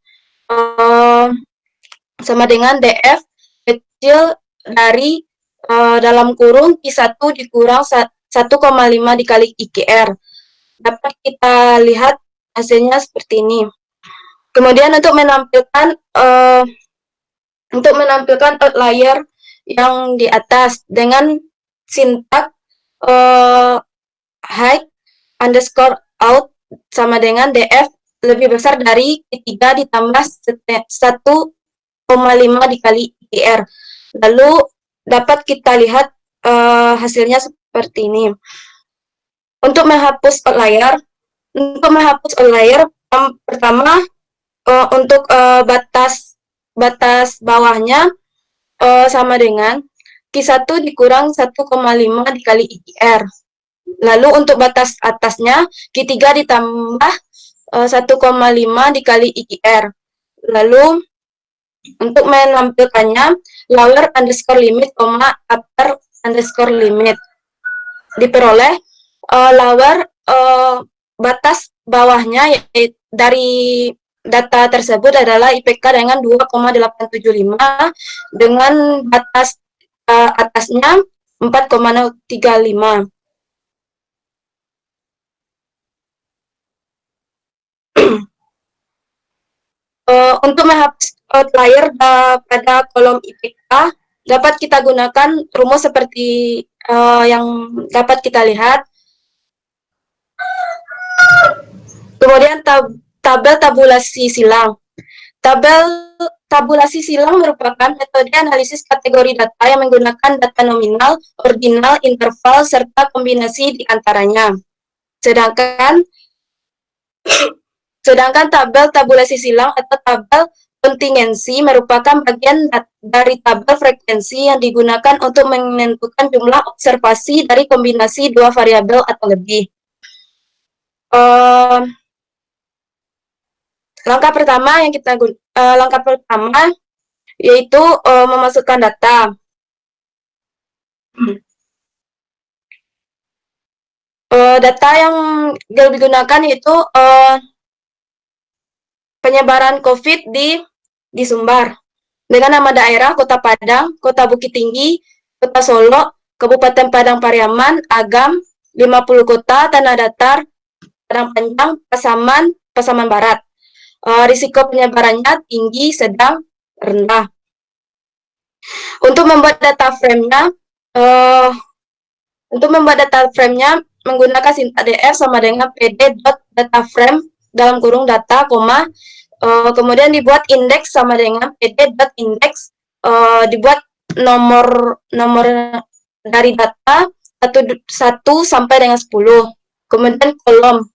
sama dengan df kecil dari dalam kurung Q1 dikurang 1,5 dikali IQR. Dapat kita lihat hasilnya seperti ini. Kemudian untuk menampilkan outlier yang di atas dengan sintak height underscore out sama dengan df lebih besar dari Q3 ditambah 1,5 dikali IQR. Lalu dapat kita lihat hasilnya seperti ini. Untuk menghapus outlier, pertama untuk batas bawahnya sama dengan Q1 dikurang 1,5 dikali IQR. Lalu untuk batas atasnya Q3 ditambah 1,5 dikali IQR. Lalu untuk menampilkannya lower underscore limit, upper underscore limit. Diperoleh lower batas bawahnya dari data tersebut adalah IPK dengan 2,875 dengan batas atasnya 4,035. Untuk menghapus outlier pada kolom IPK, dapat kita gunakan rumus seperti yang dapat kita lihat. Kemudian tabel tabulasi silang. Tabulasi silang merupakan metode analisis kategori data yang menggunakan data nominal, ordinal, interval, serta kombinasi di antaranya. Sedangkan tabel tabulasi silang atau tabel kontingensi merupakan bagian dari tabel frekuensi yang digunakan untuk menentukan jumlah observasi dari kombinasi dua variabel atau lebih. Langkah pertama yaitu memasukkan data. Data yang digunakan yaitu penyebaran COVID di Sumbar dengan nama daerah Kota Padang, Kota Bukit Tinggi, Kota Solo, Kabupaten Padang Pariaman, Agam, 50 kota, Tanah Datar, Padang Panjang, Pasaman Barat. Risiko penyebarannya tinggi, sedang, rendah. Untuk membuat data frame-nya, menggunakan sintak df sama dengan pd.dataframe dalam kurung data, koma, kemudian dibuat indeks sama dengan pd.index, dibuat nomor dari data 1 sampai dengan 10, kemudian kolom.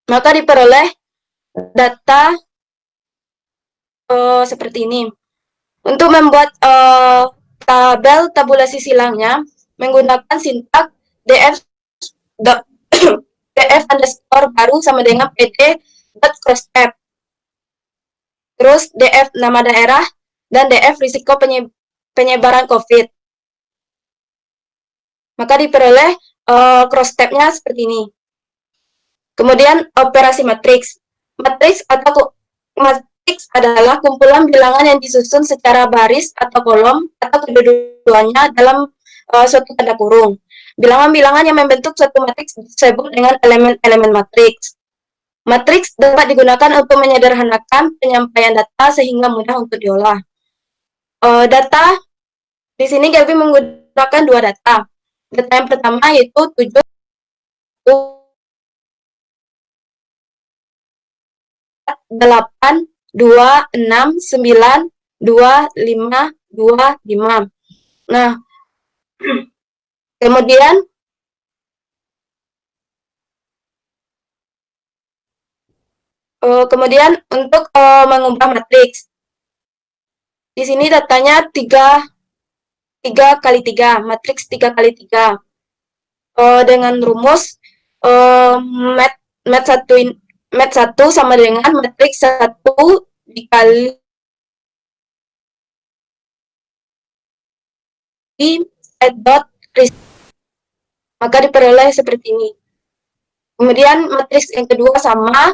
Maka diperoleh data seperti ini. Untuk membuat tabel tabulasi silangnya menggunakan sintak df underscore baru sama dengan pd.crosstab, terus df nama daerah dan df risiko penyebaran COVID. Maka diperoleh crosstab-nya seperti ini. Kemudian operasi matriks. Matriks adalah kumpulan bilangan yang disusun secara baris atau kolom atau kedua-duanya dalam suatu tanda kurung. Bilangan-bilangan yang membentuk suatu matriks disebut dengan elemen-elemen matriks. Matriks dapat digunakan untuk menyederhanakan penyampaian data sehingga mudah untuk diolah. Data di sini Gelbi menggunakan dua data. Data yang pertama yaitu 7 8 2 6 9 2 5 2 5. Nah, kemudian untuk mengubah matriks. Di sini datanya 3 kali 3, matriks 3 kali 3. Dengan rumus mat 1 sama dengan matriks 1 dikali dot, maka diperoleh seperti ini. Kemudian matriks yang kedua sama,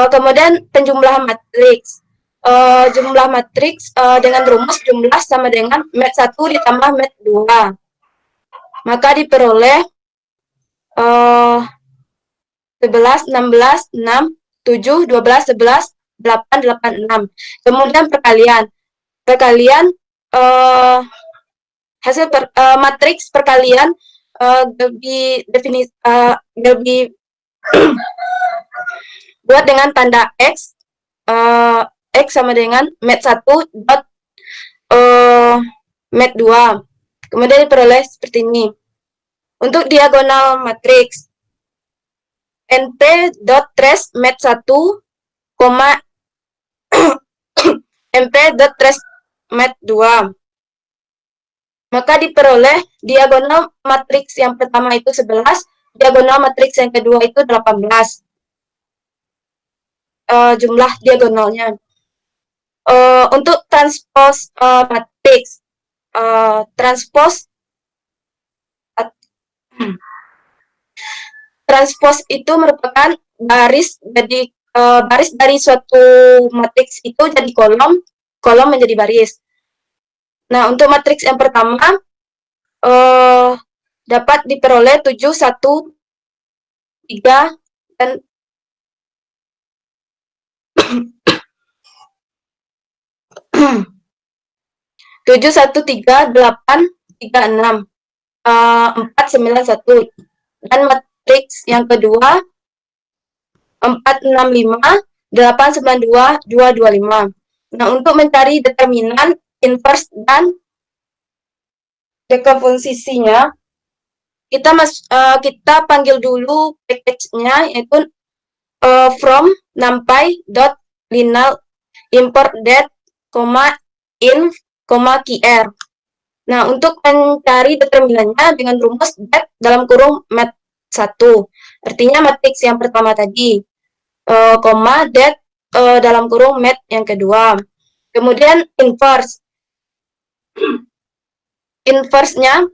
kemudian penjumlahan matriks. Jumlah matriks dengan rumus jumlah sama dengan mat 1 ditambah mat 2. Maka diperoleh 11, 16, 6, 7, 12, 11, 8, 8, 6. Kemudian perkalian. Hasil matriks perkalian lebih buat dengan tanda X, X sama dengan mat 1 dot mat 2. Kemudian diperoleh seperti ini. Untuk diagonal matriks, np.trace mat 1, mp.trace mat 2. Maka diperoleh diagonal matriks yang pertama itu 11, diagonal matriks yang kedua itu 18. Jumlah diagonalnya. Untuk transpose matriks, transpose itu merupakan baris dari suatu matriks itu jadi kolom menjadi baris. Nah, untuk matriks yang pertama dapat diperoleh 7, 1, 3, dan 71386 491, dan matriks yang kedua 465 892 225. Nah, untuk mencari determinan, inverse, dan dekomposisinya, kita panggil dulu package-nya, yaitu from numpy.linear import that, in, kr. Nah, untuk mencari determinannya dengan rumus that dalam kurung mat 1. Artinya matriks yang pertama tadi, that dalam kurung mat yang kedua. Kemudian inverse. Inverse-nya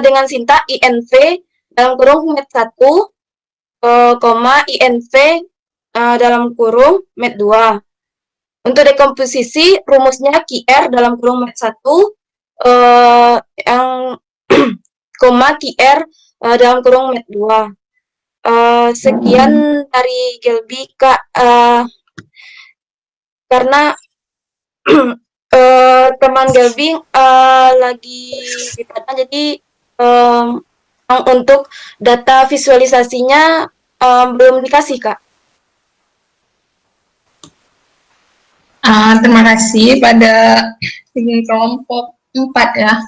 dengan sintak inv dalam kurung mat 1, inv dalam kurung mat 2. Untuk dekomposisi, rumusnya qr dalam kurung mat 1, yang qr dalam kurung mat 2. Sekian dari Gelbi, Kak. Karena teman Gelbi lagi di Padang, jadi untuk data visualisasinya belum dikasih, Kak. Terima kasih pada kelompok 4 ya,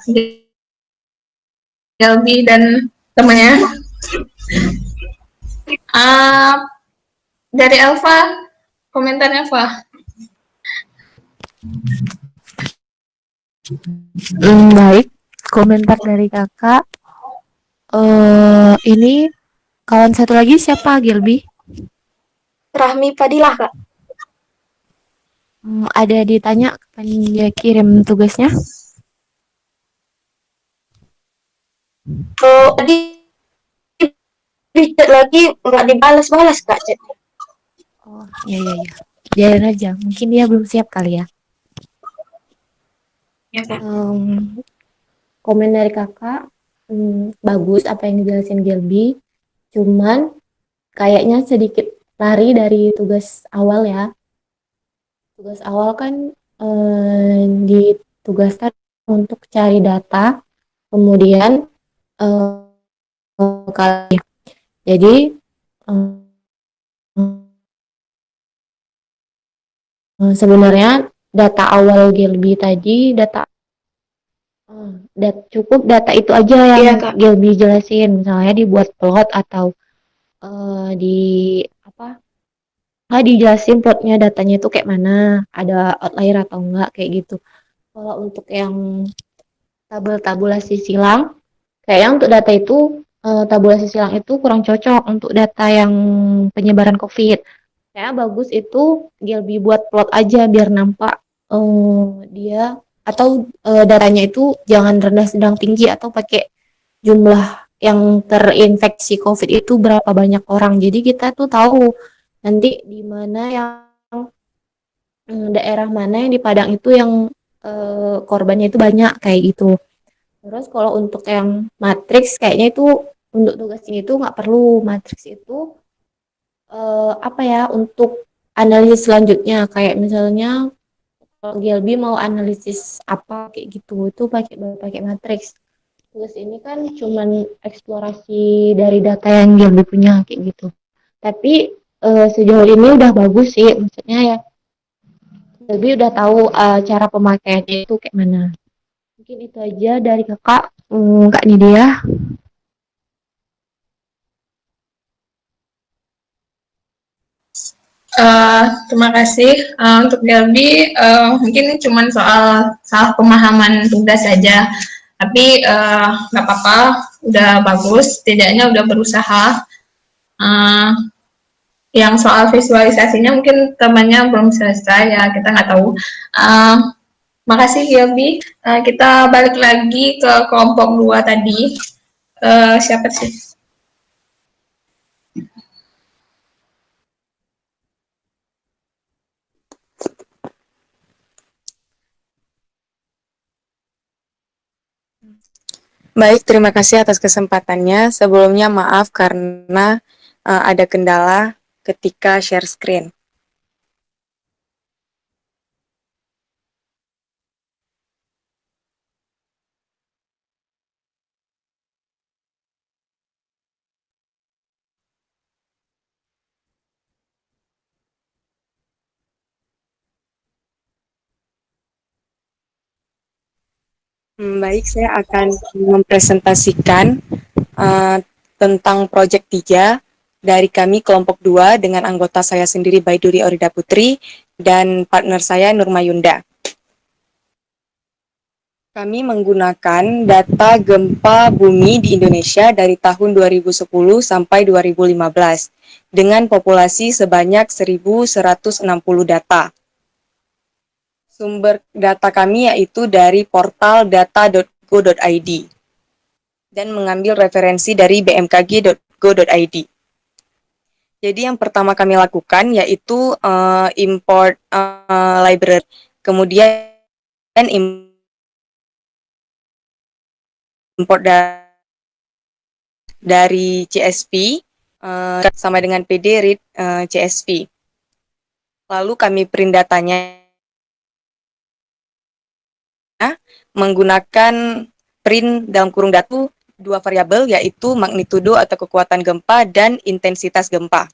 Gelbi dan temannya. Dari Elva, komentarnya Elva. Baik, komentar dari kakak. Ini kawan satu lagi siapa, Gilby? Rahmi Fadilah, Kak. Ada ditanya kapan dia kirim tugasnya? Tadi di chat lagi nggak dibalas-balas, Kak, chatnya. Oh, iya. Biarin aja, mungkin dia belum siap kali ya. Ya, Kak. Komen dari kakak, bagus apa yang dijelasin Gilby, cuman kayaknya sedikit lari dari tugas awal ya. Tugas awal kan ditugaskan untuk cari data, kemudian kali. Jadi sebenarnya data awal Gilby tadi cukup data itu aja yang Iya, Kak. Gilby jelasin, misalnya dibuat plot atau dijelasin plotnya, datanya itu kayak mana, ada outlier atau enggak, kayak gitu. Kalau untuk yang tabulasi silang, kayaknya untuk data itu tabulasi silang itu kurang cocok untuk data yang penyebaran COVID. Kayaknya bagus itu Gilby buat plot aja biar nampak dia atau datanya itu jangan rendah sedang tinggi, atau pakai jumlah yang terinfeksi COVID itu berapa banyak orang. Jadi kita tuh tahu nanti di mana yang daerah mana yang di Padang itu yang korbannya itu banyak kayak gitu. Terus kalau untuk yang matriks kayaknya itu untuk tugas ini tuh nggak perlu. Matriks itu untuk analisis selanjutnya, kayak misalnya kalau Gilby mau analisis apa kayak gitu itu pakai matriks. Tugas ini kan cuman eksplorasi dari data yang Gilby punya kayak gitu. Tapi sejauh ini udah bagus sih, maksudnya ya Gilby udah tahu cara pemakaiannya itu kayak mana. Mungkin itu aja dari kakak. Kak Nidia. Terima kasih untuk Gelbi. Mungkin cuma soal salah pemahaman tugas saja, tapi nggak apa-apa, udah bagus, setidaknya udah berusaha. Yang soal visualisasinya mungkin temannya belum selesai ya, kita nggak tahu. Makasih Gelbi. Kita balik lagi ke kelompok 2 tadi. Siapa sih? Baik, terima kasih atas kesempatannya. Sebelumnya maaf karena ada kendala ketika share screen. Baik, saya akan mempresentasikan tentang Project 3 dari kami kelompok 2 dengan anggota saya sendiri Baiduri Orida Putri dan partner saya Nurma Yunda. Kami menggunakan data gempa bumi di Indonesia dari tahun 2010 sampai 2015 dengan populasi sebanyak 1.160 data. Sumber data kami yaitu dari portal data.go.id dan mengambil referensi dari bmkg.go.id. Jadi yang pertama kami lakukan yaitu import library, kemudian import dari CSV sama dengan PD read CSV. Lalu kami print datanya menggunakan print dalam kurung data dua variabel yaitu magnitudo atau kekuatan gempa dan intensitas gempa.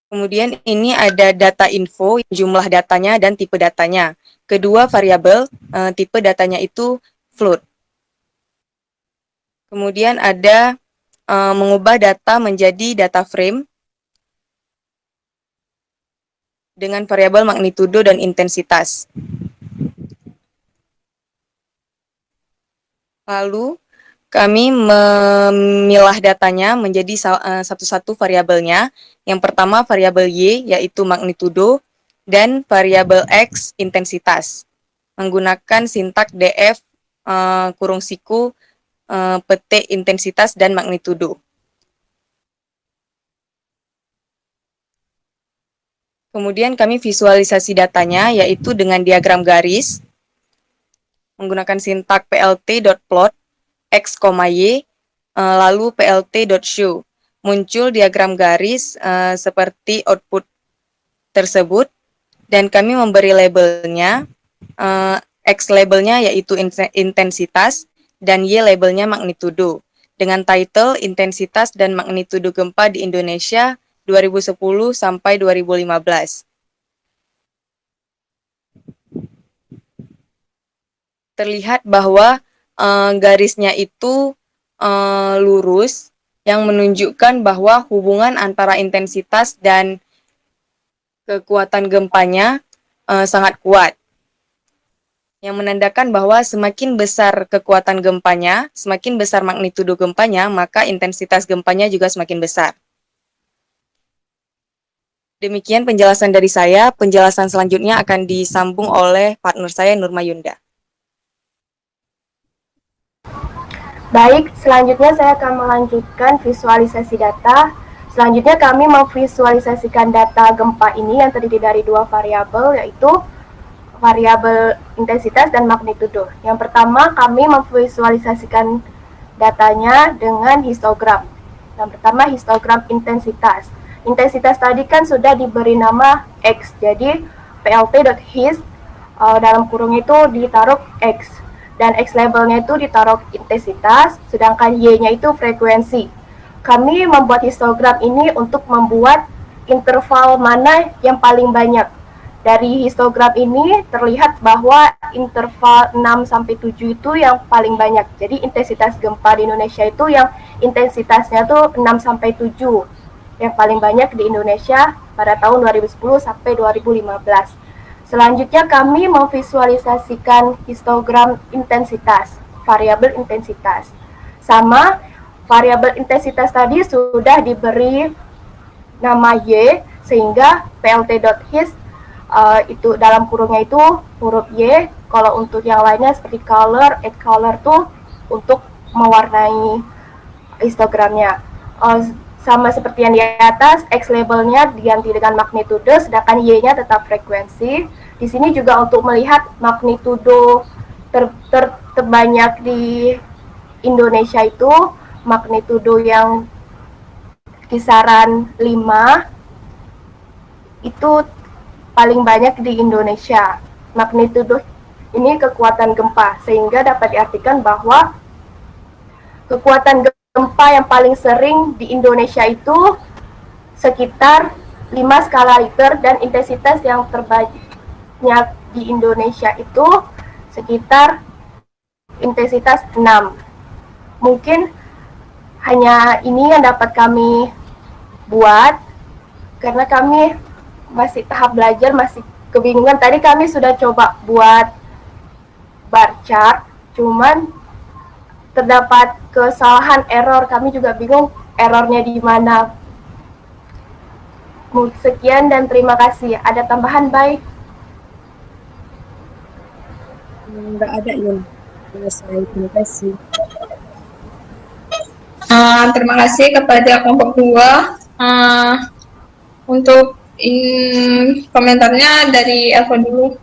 Kemudian ini ada data info, jumlah datanya dan tipe datanya. Kedua variabel tipe datanya itu float. Kemudian ada mengubah data menjadi data frame dengan variabel magnitudo dan intensitas. Lalu kami memilah datanya menjadi satu-satu variabelnya. Yang pertama variabel Y yaitu magnitudo dan variabel X intensitas. Menggunakan sintak df kurung siku petik intensitas dan magnitudo. Kemudian kami visualisasi datanya yaitu dengan diagram garis menggunakan sintak plt.plot x, y, lalu plt.show. Muncul diagram garis seperti output tersebut dan kami memberi labelnya X labelnya yaitu intensitas dan Y labelnya magnitudo dengan title intensitas dan magnitudo gempa di Indonesia 2010 sampai 2015. Terlihat bahwa garisnya itu lurus yang menunjukkan bahwa hubungan antara intensitas dan kekuatan gempanya sangat kuat. Yang menandakan bahwa semakin besar kekuatan gempanya, semakin besar magnitudo gempanya, maka intensitas gempanya juga semakin besar. Demikian penjelasan dari saya. Penjelasan selanjutnya akan disambung oleh partner saya Nurma Yunda. Baik, selanjutnya saya akan melanjutkan visualisasi data. Selanjutnya kami memvisualisasikan data gempa ini yang terdiri dari dua variabel, yaitu variabel intensitas dan magnitudo. Yang pertama, kami memvisualisasikan datanya dengan histogram. Yang pertama, histogram intensitas. Intensitas tadi kan sudah diberi nama X, jadi plt.hist dalam kurung itu ditaruh X, dan X labelnya itu ditaruh intensitas, sedangkan Y-nya itu frekuensi. Kami membuat histogram ini untuk membuat interval mana yang paling banyak. Dari histogram ini terlihat bahwa interval 6-7 itu yang paling banyak. Jadi intensitas gempa di Indonesia itu yang intensitasnya tuh 6-7 yang paling banyak di Indonesia pada tahun 2010 sampai 2015. Selanjutnya kami memvisualisasikan histogram intensitas, variabel intensitas. Sama variabel intensitas tadi sudah diberi nama Y, sehingga plt.hist itu dalam kurungnya itu huruf Y. Kalau untuk yang lainnya seperti color, add color tuh untuk mewarnai histogramnya. Sama seperti yang di atas, X labelnya diganti dengan magnitudo, sedangkan Y-nya tetap frekuensi. Di sini juga untuk melihat magnitudo terbanyak di Indonesia itu, magnitudo yang kisaran 5, itu paling banyak di Indonesia. Magnitudo ini kekuatan gempa, sehingga dapat diartikan bahwa kekuatan gempa yang paling sering di Indonesia itu sekitar 5 skala Richter dan intensitas yang terbanyak di Indonesia itu sekitar intensitas 6. Mungkin hanya ini yang dapat kami buat karena kami masih tahap belajar, masih kebingungan. Tadi kami sudah coba buat bar chart, cuman terdapat kesalahan error. Kami juga bingung errornya di mana. Sekian dan terima kasih. Ada tambahan, baik? Nggak ada, Yun. Selesai, terima kasih. Terima kasih kepada kelompok 2. Untuk komentarnya dari Elva dulu.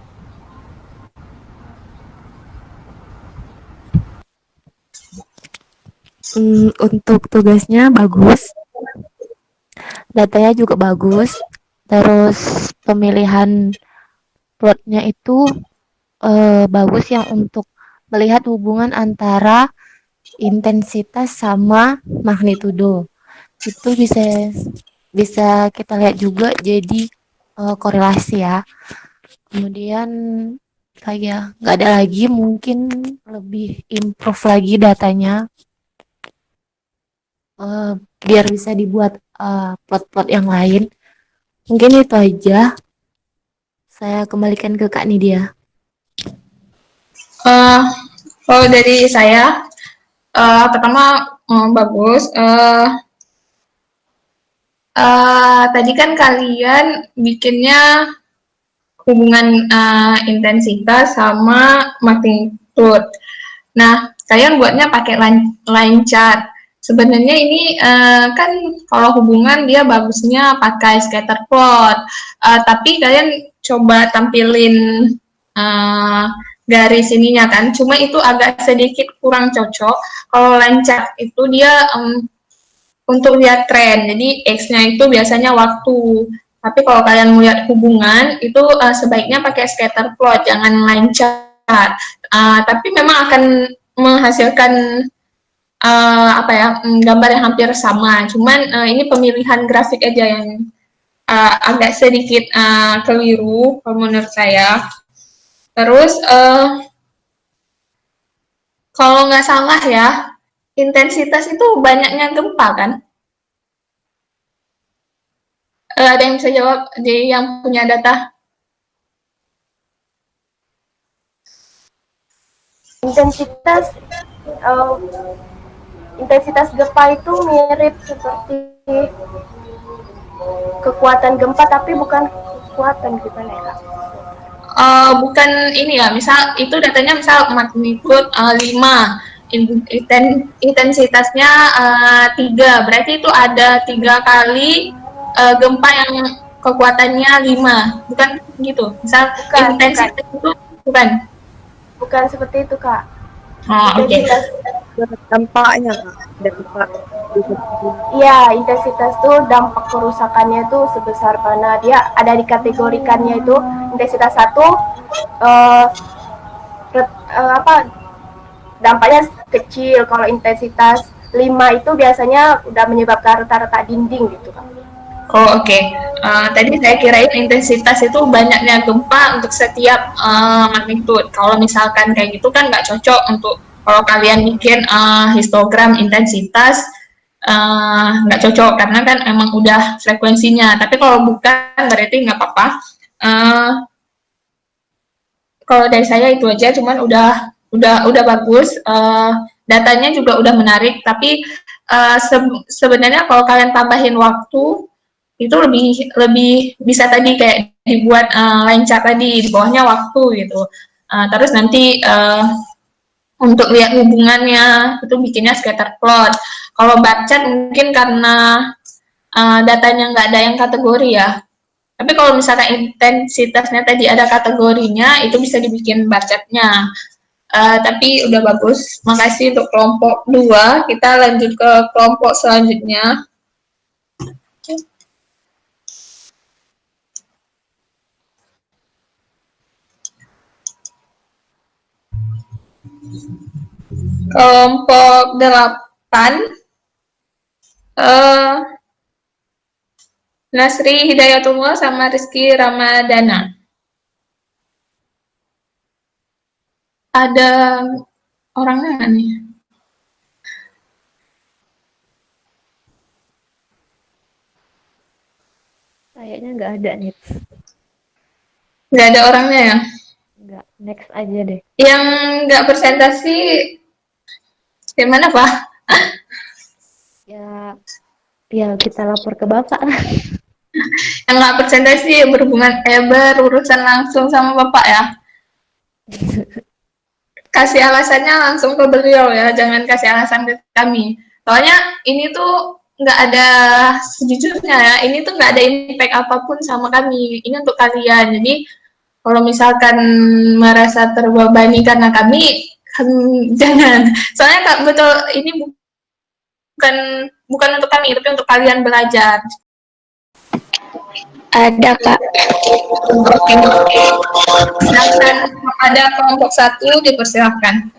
Untuk tugasnya bagus, datanya juga bagus, terus pemilihan plotnya itu bagus yang untuk melihat hubungan antara intensitas sama magnitudo. Itu bisa kita lihat juga jadi korelasi ya. Kemudian kayak nggak ada lagi, mungkin lebih improve lagi datanya biar bisa dibuat plot-plot yang lain. Mungkin itu aja. Saya kembalikan ke Kak Nidia. Kalau dari saya, pertama bagus. Tadi kan kalian bikinnya hubungan intensitas sama magnitude. Nah, kalian buatnya pakai line chart. Sebenarnya ini kan kalau hubungan dia bagusnya pakai scatter plot. Tapi kalian coba tampilin garis ininya kan. Cuma itu agak sedikit kurang cocok. Kalau line chart itu dia untuk lihat tren. Jadi X-nya itu biasanya waktu. Tapi kalau kalian melihat hubungan, itu sebaiknya pakai scatter plot, jangan line chart. Tapi memang akan menghasilkan gambar yang hampir sama. Cuman ini pemilihan grafik aja yang agak sedikit keliru kalau menurut saya. Terus kalau nggak salah ya, intensitas itu banyaknya gempa kan? Ada yang bisa jawab di yang punya data? Intensitas gempa itu mirip seperti kekuatan gempa, tapi bukan kekuatan, gimana ya, Kak? Bukan ini ya, misal itu datanya misal magnitude 5, intensitasnya 3, berarti itu ada 3 kali gempa yang kekuatannya 5, bukan gitu? Misal intensitas itu bukan seperti itu, Kak. Oke. Dampaknya, Kak. Dampak. Iya, intensitas itu dampak kerusakannya itu sebesar mana. Dia ada dikategorikannya itu intensitas 1 dampaknya kecil. Kalau intensitas 5 itu biasanya udah menyebabkan retak-retak dinding gitu, Kak. Oke. Tadi saya kirain intensitas itu banyaknya gempa untuk setiap magnitude. Kalau misalkan kayak gitu kan nggak cocok untuk kalau kalian bikin histogram intensitas, nggak cocok karena kan emang udah frekuensinya. Tapi kalau bukan berarti nggak apa-apa. Kalau dari saya itu aja, cuman udah bagus. Datanya juga udah menarik. Tapi sebenarnya kalau kalian tambahin waktu itu lebih bisa tadi kayak dibuat line chart tadi di bawahnya waktu gitu. Terus nanti untuk lihat hubungannya itu bikinnya scatter plot. Kalau bar chart mungkin karena datanya nggak ada yang kategori ya. Tapi kalau misalkan intensitasnya tadi ada kategorinya, itu bisa dibikin bar chartnya. Tapi udah bagus. Makasih untuk kelompok 2. Kita lanjut ke kelompok selanjutnya. Kelompok 8. Nasri Hidayatullah sama Rizky Ramadana. Ada orangnya nggak nih? Kayaknya nggak ada nih. Nggak ada orangnya ya? Nggak, next aja deh. Yang nggak presentasi gimana, Pak? Ya, ya kita lapor ke Bapak. Yang nggak presentasi berurusan langsung sama Bapak ya? Kasih alasannya langsung ke beliau ya, jangan kasih alasan ke kami. Soalnya ini tuh nggak ada, sejujurnya ya, ini tuh nggak ada impact apapun sama kami. Ini untuk kalian. Jadi kalau misalkan merasa terbebani karena kami, jangan. Soalnya betul ini bukan bukan untuk kami, tapi untuk kalian belajar. Ada, Kak. Sedangkan ada kelompok 1 dipersilakan.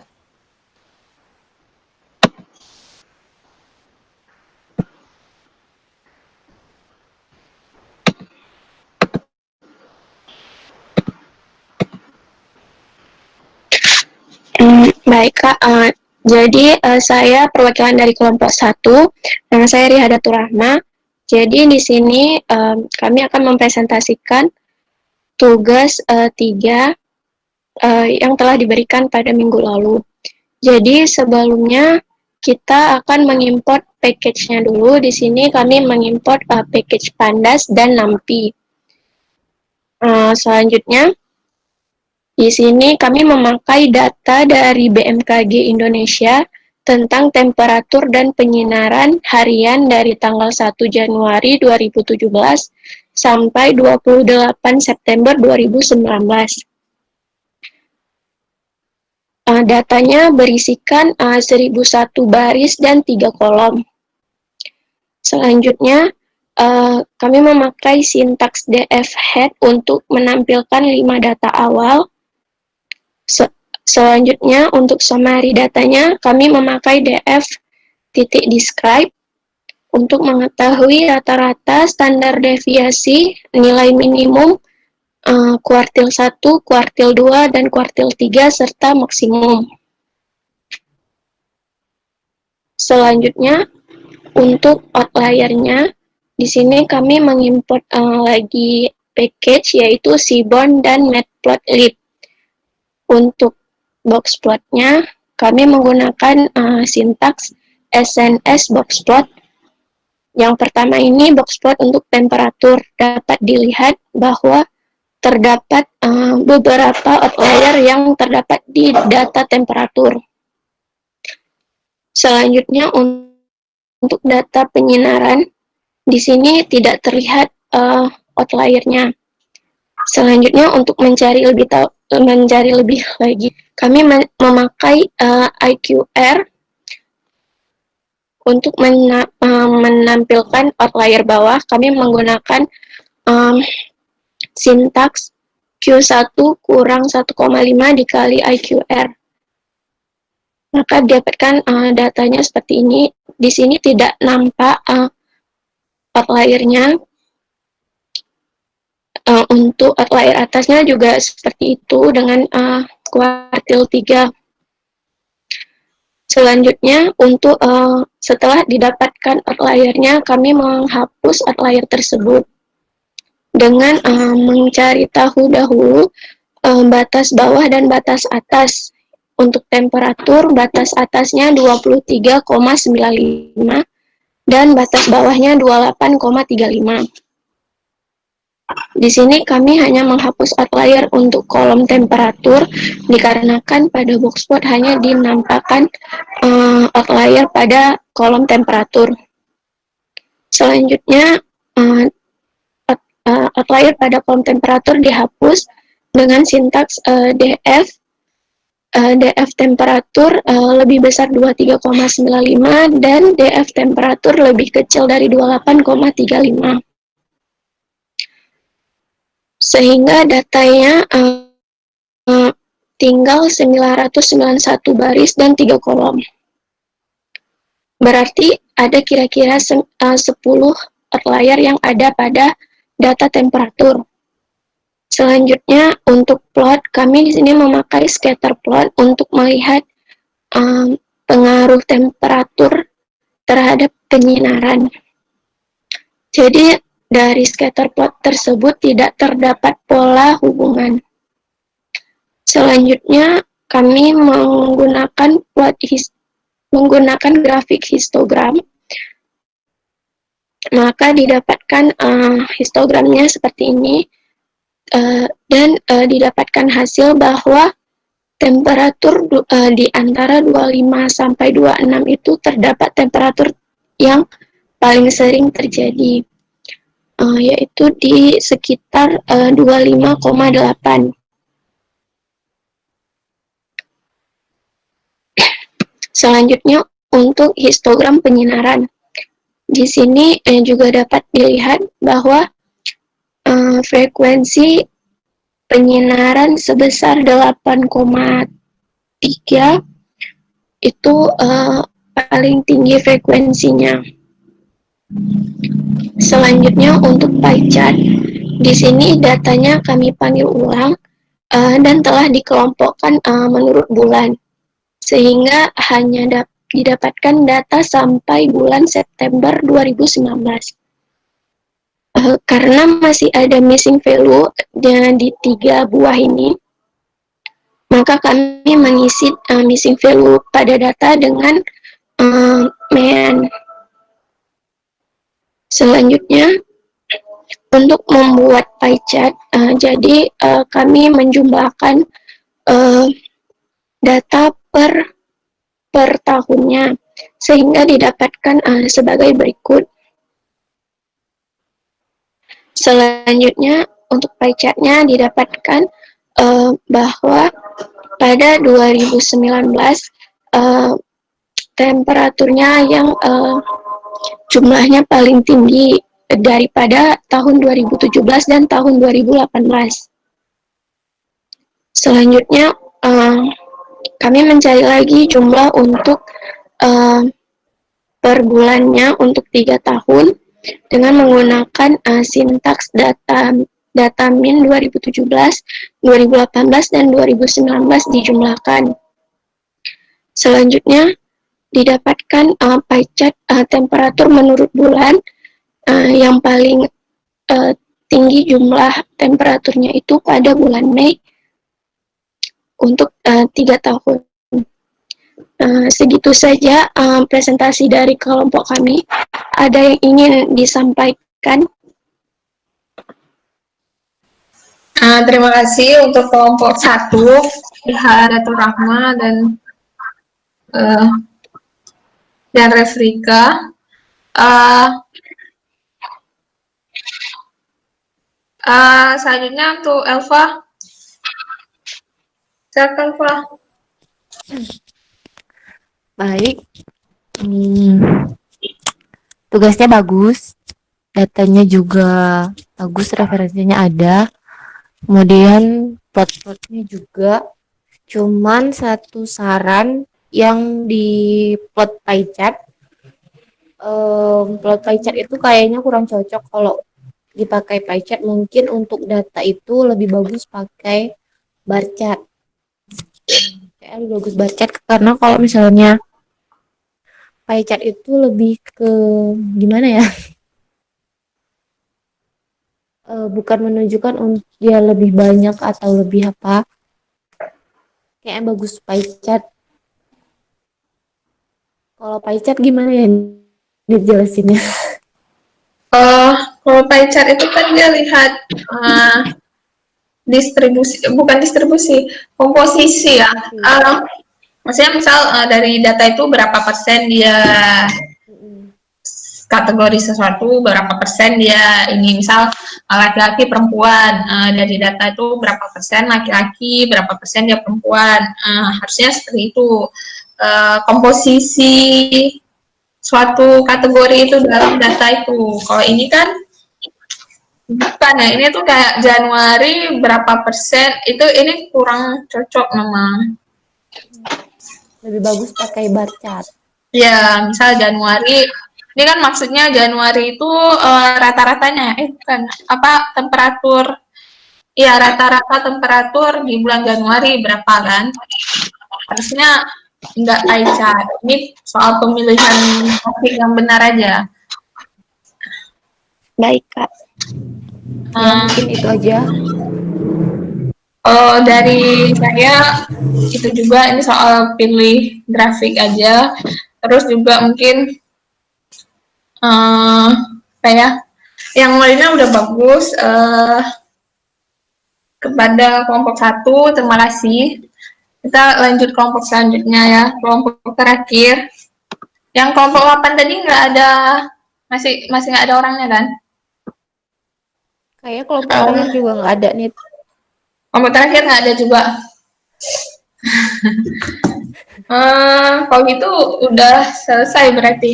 Baik, Kak. Jadi saya perwakilan dari kelompok 1. Nama saya Rihadatul Rahma. Jadi di sini kami akan mempresentasikan tugas 3 yang telah diberikan pada minggu lalu. Jadi sebelumnya kita akan mengimport package-nya dulu. Di sini kami mengimport package Pandas dan NumPy. Selanjutnya di sini kami memakai data dari BMKG Indonesia tentang temperatur dan penyinaran harian dari tanggal 1 Januari 2017 sampai 28 September 2019. Datanya berisikan 1001 baris dan 3 kolom. Selanjutnya, kami memakai sintaks df head untuk menampilkan 5 data awal. Selanjutnya, untuk summary datanya, kami memakai df.describe untuk mengetahui rata-rata standar deviasi, nilai minimum, kuartil 1, kuartil 2, dan kuartil 3, serta maksimum. Selanjutnya, untuk outlier-nya, di sini kami mengimport lagi package, yaitu Seaborn dan Matplotlib. Untuk box plot-nya, kami menggunakan sintaks SNS box plot. Yang pertama ini box plot untuk temperatur. Dapat dilihat bahwa terdapat beberapa outlier yang terdapat di data temperatur. Selanjutnya untuk data penyinaran, di sini tidak terlihat outlier-nya. Selanjutnya untuk mencari lebih lagi, kami memakai IQR untuk menampilkan outlier bawah. Kami menggunakan sintaks Q1 kurang 1,5 dikali IQR. Maka didapatkan datanya seperti ini. Di sini tidak nampak outlier-nya. Untuk outlier atasnya juga seperti itu dengan kuartil 3. Selanjutnya, untuk setelah didapatkan outlier-nya, kami menghapus outlier tersebut dengan mencari tahu dahulu batas bawah dan batas atas. Untuk temperatur, batas atasnya 23,95 dan batas bawahnya 28,35. Di sini kami hanya menghapus outlier untuk kolom temperatur dikarenakan pada boxplot hanya dinampakkan outlier pada kolom temperatur. Selanjutnya outlier pada kolom temperatur dihapus dengan sintaks df temperatur lebih besar 23,95 dan df temperatur lebih kecil dari 28,35. Sehingga datanya tinggal 991 baris dan 3 kolom. Berarti ada kira-kira 10 layar yang ada pada data temperatur. Selanjutnya untuk plot, kami di sini memakai scatter plot untuk melihat pengaruh temperatur terhadap penyinaran. Jadi dari scatter plot tersebut tidak terdapat pola hubungan. Selanjutnya kami menggunakan grafik histogram, maka didapatkan histogramnya seperti ini, dan didapatkan hasil bahwa temperatur di antara 25 sampai 26 itu terdapat temperatur yang paling sering terjadi, yaitu di sekitar 25,8. Selanjutnya untuk histogram penyinaran. Di sini juga dapat dilihat bahwa frekuensi penyinaran sebesar 8,3 itu paling tinggi frekuensinya. Selanjutnya untuk pie chart, di sini datanya kami panggil ulang dan telah dikelompokkan menurut bulan, sehingga hanya didapatkan data sampai bulan September 2019. Karena masih ada missing value di 3 buah ini, maka kami mengisi missing value pada data dengan MEAN. Selanjutnya, untuk membuat pie chart, jadi kami menjumlahkan data per tahunnya, sehingga didapatkan sebagai berikut. Selanjutnya, untuk pie chart-nya didapatkan bahwa pada 2019 temperaturnya yang jumlahnya paling tinggi daripada tahun 2017 dan tahun 2018. Selanjutnya, kami mencari lagi jumlah untuk per bulannya untuk 3 tahun dengan menggunakan sintaks data min 2017, 2018, dan 2019 dijumlahkan. Selanjutnya, didapatkan pie chart temperatur menurut bulan, yang paling tinggi jumlah temperaturnya itu pada bulan Mei untuk 3 tahun. Segitu saja presentasi dari kelompok kami. Ada yang ingin disampaikan? Terima kasih untuk kelompok 1, Hadatul Rahma dan Refrika. Selanjutnya untuk Elva. Silakan, Elva. Baik. Tugasnya bagus, datanya juga bagus, referensinya ada. Kemudian plot-plotnya juga. Cuman satu saran yang di plot pie chart. Plot pie chart itu kayaknya kurang cocok kalau dipakai pie chart. Mungkin untuk data itu lebih bagus pakai bar chart. Kayak lebih bagus bar chart karena kalau misalnya pie chart itu lebih ke gimana ya? Bukan menunjukkan dia lebih banyak atau lebih apa. Kayaknya bagus pie chart. Kalau pie chart gimana ya dijelasinnya? Kalau pie chart itu kan dia lihat komposisi ya. Maksudnya misal dari data itu berapa persen dia kategori sesuatu, berapa persen dia ini, misal laki-laki perempuan, dari data itu berapa persen laki-laki, berapa persen dia perempuan, harusnya seperti itu. Komposisi suatu kategori itu dalam data itu. Kalau ini kan bukan ya, ini tuh kayak Januari berapa persen, itu ini kurang cocok memang. Lebih bagus pakai bar chart. Ya, misal Januari Ini kan maksudnya Januari itu rata-ratanya, bukan apa temperatur, ya rata-rata temperatur di bulan Januari berapa kan? Harusnya nggak pie chart. Ini soal pemilihan topik yang benar aja. Baik, Kak. Ya, mungkin itu aja. Dari saya itu juga ini soal pilih grafik aja. Terus juga mungkin saya yang lainnya udah bagus. Kepada kelompok 1, terima kasih. Kita lanjut kelompok selanjutnya ya, kelompok terakhir. Yang kelompok 8 tadi nggak ada, masih nggak ada orangnya kan? Kayak kelompok terakhir juga nggak ada nih. Kelompok terakhir nggak ada juga. Kalau gitu udah selesai berarti.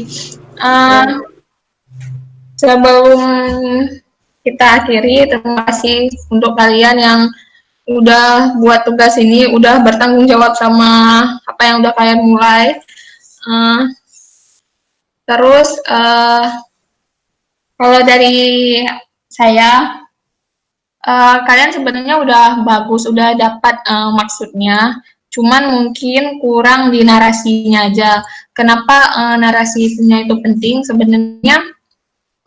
Sebelum kita akhiri, terima kasih untuk kalian yang udah buat tugas ini, udah bertanggung jawab sama apa yang udah kalian mulai. Terus kalau dari saya, kalian sebenarnya udah bagus, udah dapat maksudnya, cuman mungkin kurang di narasinya aja. Kenapa narasinya itu penting? Sebenarnya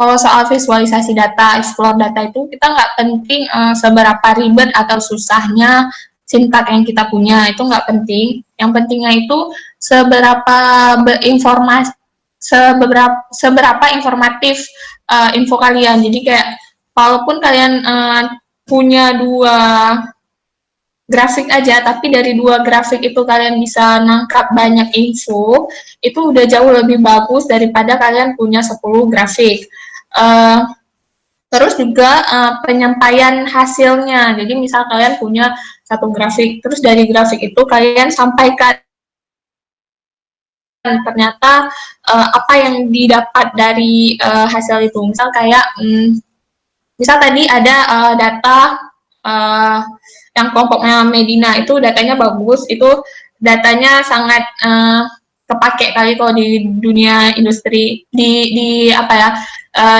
kalau soal visualisasi data, explore data itu kita nggak penting seberapa ribet atau susahnya sintak yang kita punya, itu nggak penting. Yang pentingnya itu seberapa berinformasi, seberapa informatif info kalian. Jadi kayak walaupun kalian punya 2 grafik aja, tapi dari 2 grafik itu kalian bisa nangkap banyak info, itu udah jauh lebih bagus daripada kalian punya 10 grafik. Terus juga penyampaian hasilnya. Jadi misal kalian punya 1 grafik, terus dari grafik itu kalian sampaikan ternyata apa yang didapat dari hasil itu. Misal kayak misal tadi ada data yang kelompoknya Medina, itu datanya bagus, itu datanya sangat kepake kali kalau di dunia industri, di apa ya,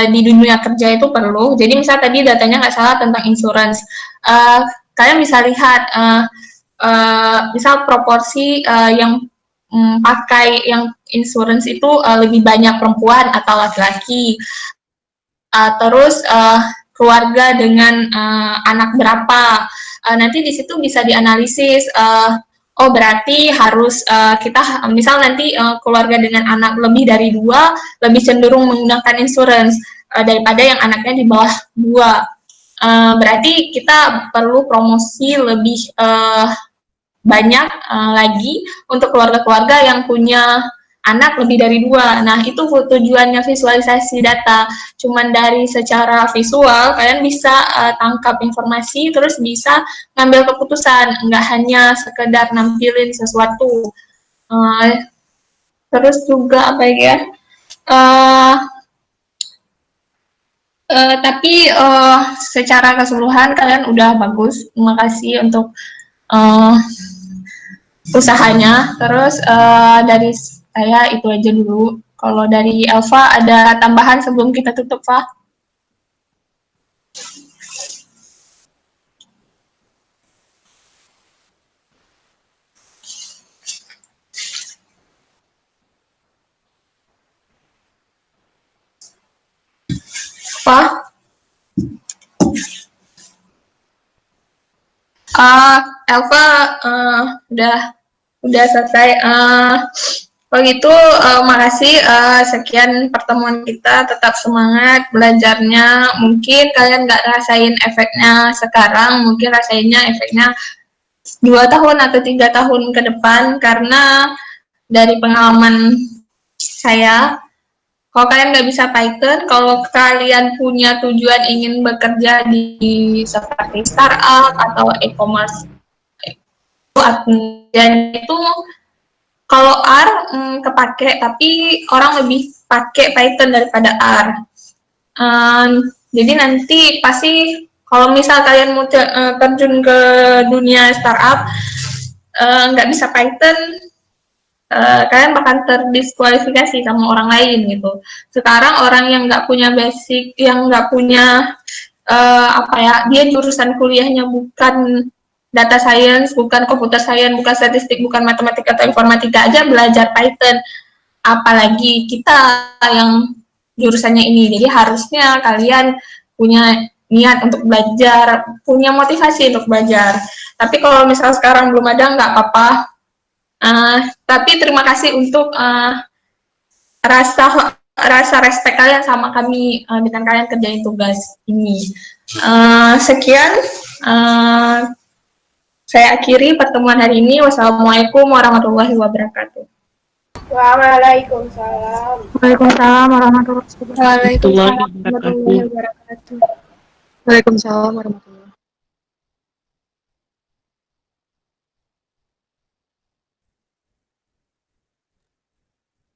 di dunia kerja itu perlu. Jadi misal tadi datanya nggak salah tentang insurance, kalian bisa lihat misal proporsi yang pakai yang insurance itu lebih banyak perempuan atau laki-laki, terus keluarga dengan anak berapa, nanti di situ bisa dianalisis. Oh berarti harus kita misal nanti keluarga dengan anak lebih dari 2 lebih cenderung menggunakan insurance daripada yang anaknya di bawah 2. Berarti kita perlu promosi lebih banyak lagi untuk keluarga-keluarga yang punya anak lebih dari 2. Nah, itu tujuannya visualisasi data. Cuman dari secara visual, kalian bisa tangkap informasi, terus bisa ngambil keputusan, nggak hanya sekedar nampilin sesuatu. Terus juga apa ya? Tapi secara keseluruhan kalian udah bagus. Terima kasih untuk usahanya. Terus dari saya itu aja dulu. Kalau dari Elva ada tambahan sebelum kita tutup, Fa? Fa? Elva udah selesai. Kalau gitu, makasih. Sekian pertemuan kita. Tetap semangat belajarnya. Mungkin kalian nggak rasain efeknya sekarang, mungkin rasainnya efeknya 2 tahun atau 3 tahun ke depan, karena dari pengalaman saya, kalau kalian nggak bisa Python, kalau kalian punya tujuan ingin bekerja di seperti startup atau e-commerce, dan itu kalau R kepake, tapi orang lebih pakai Python daripada R. Jadi nanti pasti kalau misal kalian mau terjun ke dunia startup, nggak bisa Python, kalian bakal terdiskualifikasi sama orang lain gitu. Sekarang orang yang nggak punya basic, yang nggak punya dia jurusan kuliahnya bukan data science, bukan computer science, bukan statistik, bukan matematika atau informatika aja belajar Python. Apalagi kita yang jurusannya ini. Jadi harusnya kalian punya niat untuk belajar, punya motivasi untuk belajar. Tapi kalau misal sekarang belum ada, nggak apa-apa. Tapi terima kasih untuk rasa respect kalian sama kami dengan kalian kerjain tugas ini. Sekian, saya akhiri pertemuan hari ini. Wassalamualaikum warahmatullahi wabarakatuh. Waalaikumsalam. Waalaikumsalam warahmatullahi wabarakatuh. Waalaikumsalam warahmatullahi wabarakatuh. Waalaikumsalam warahmatullahi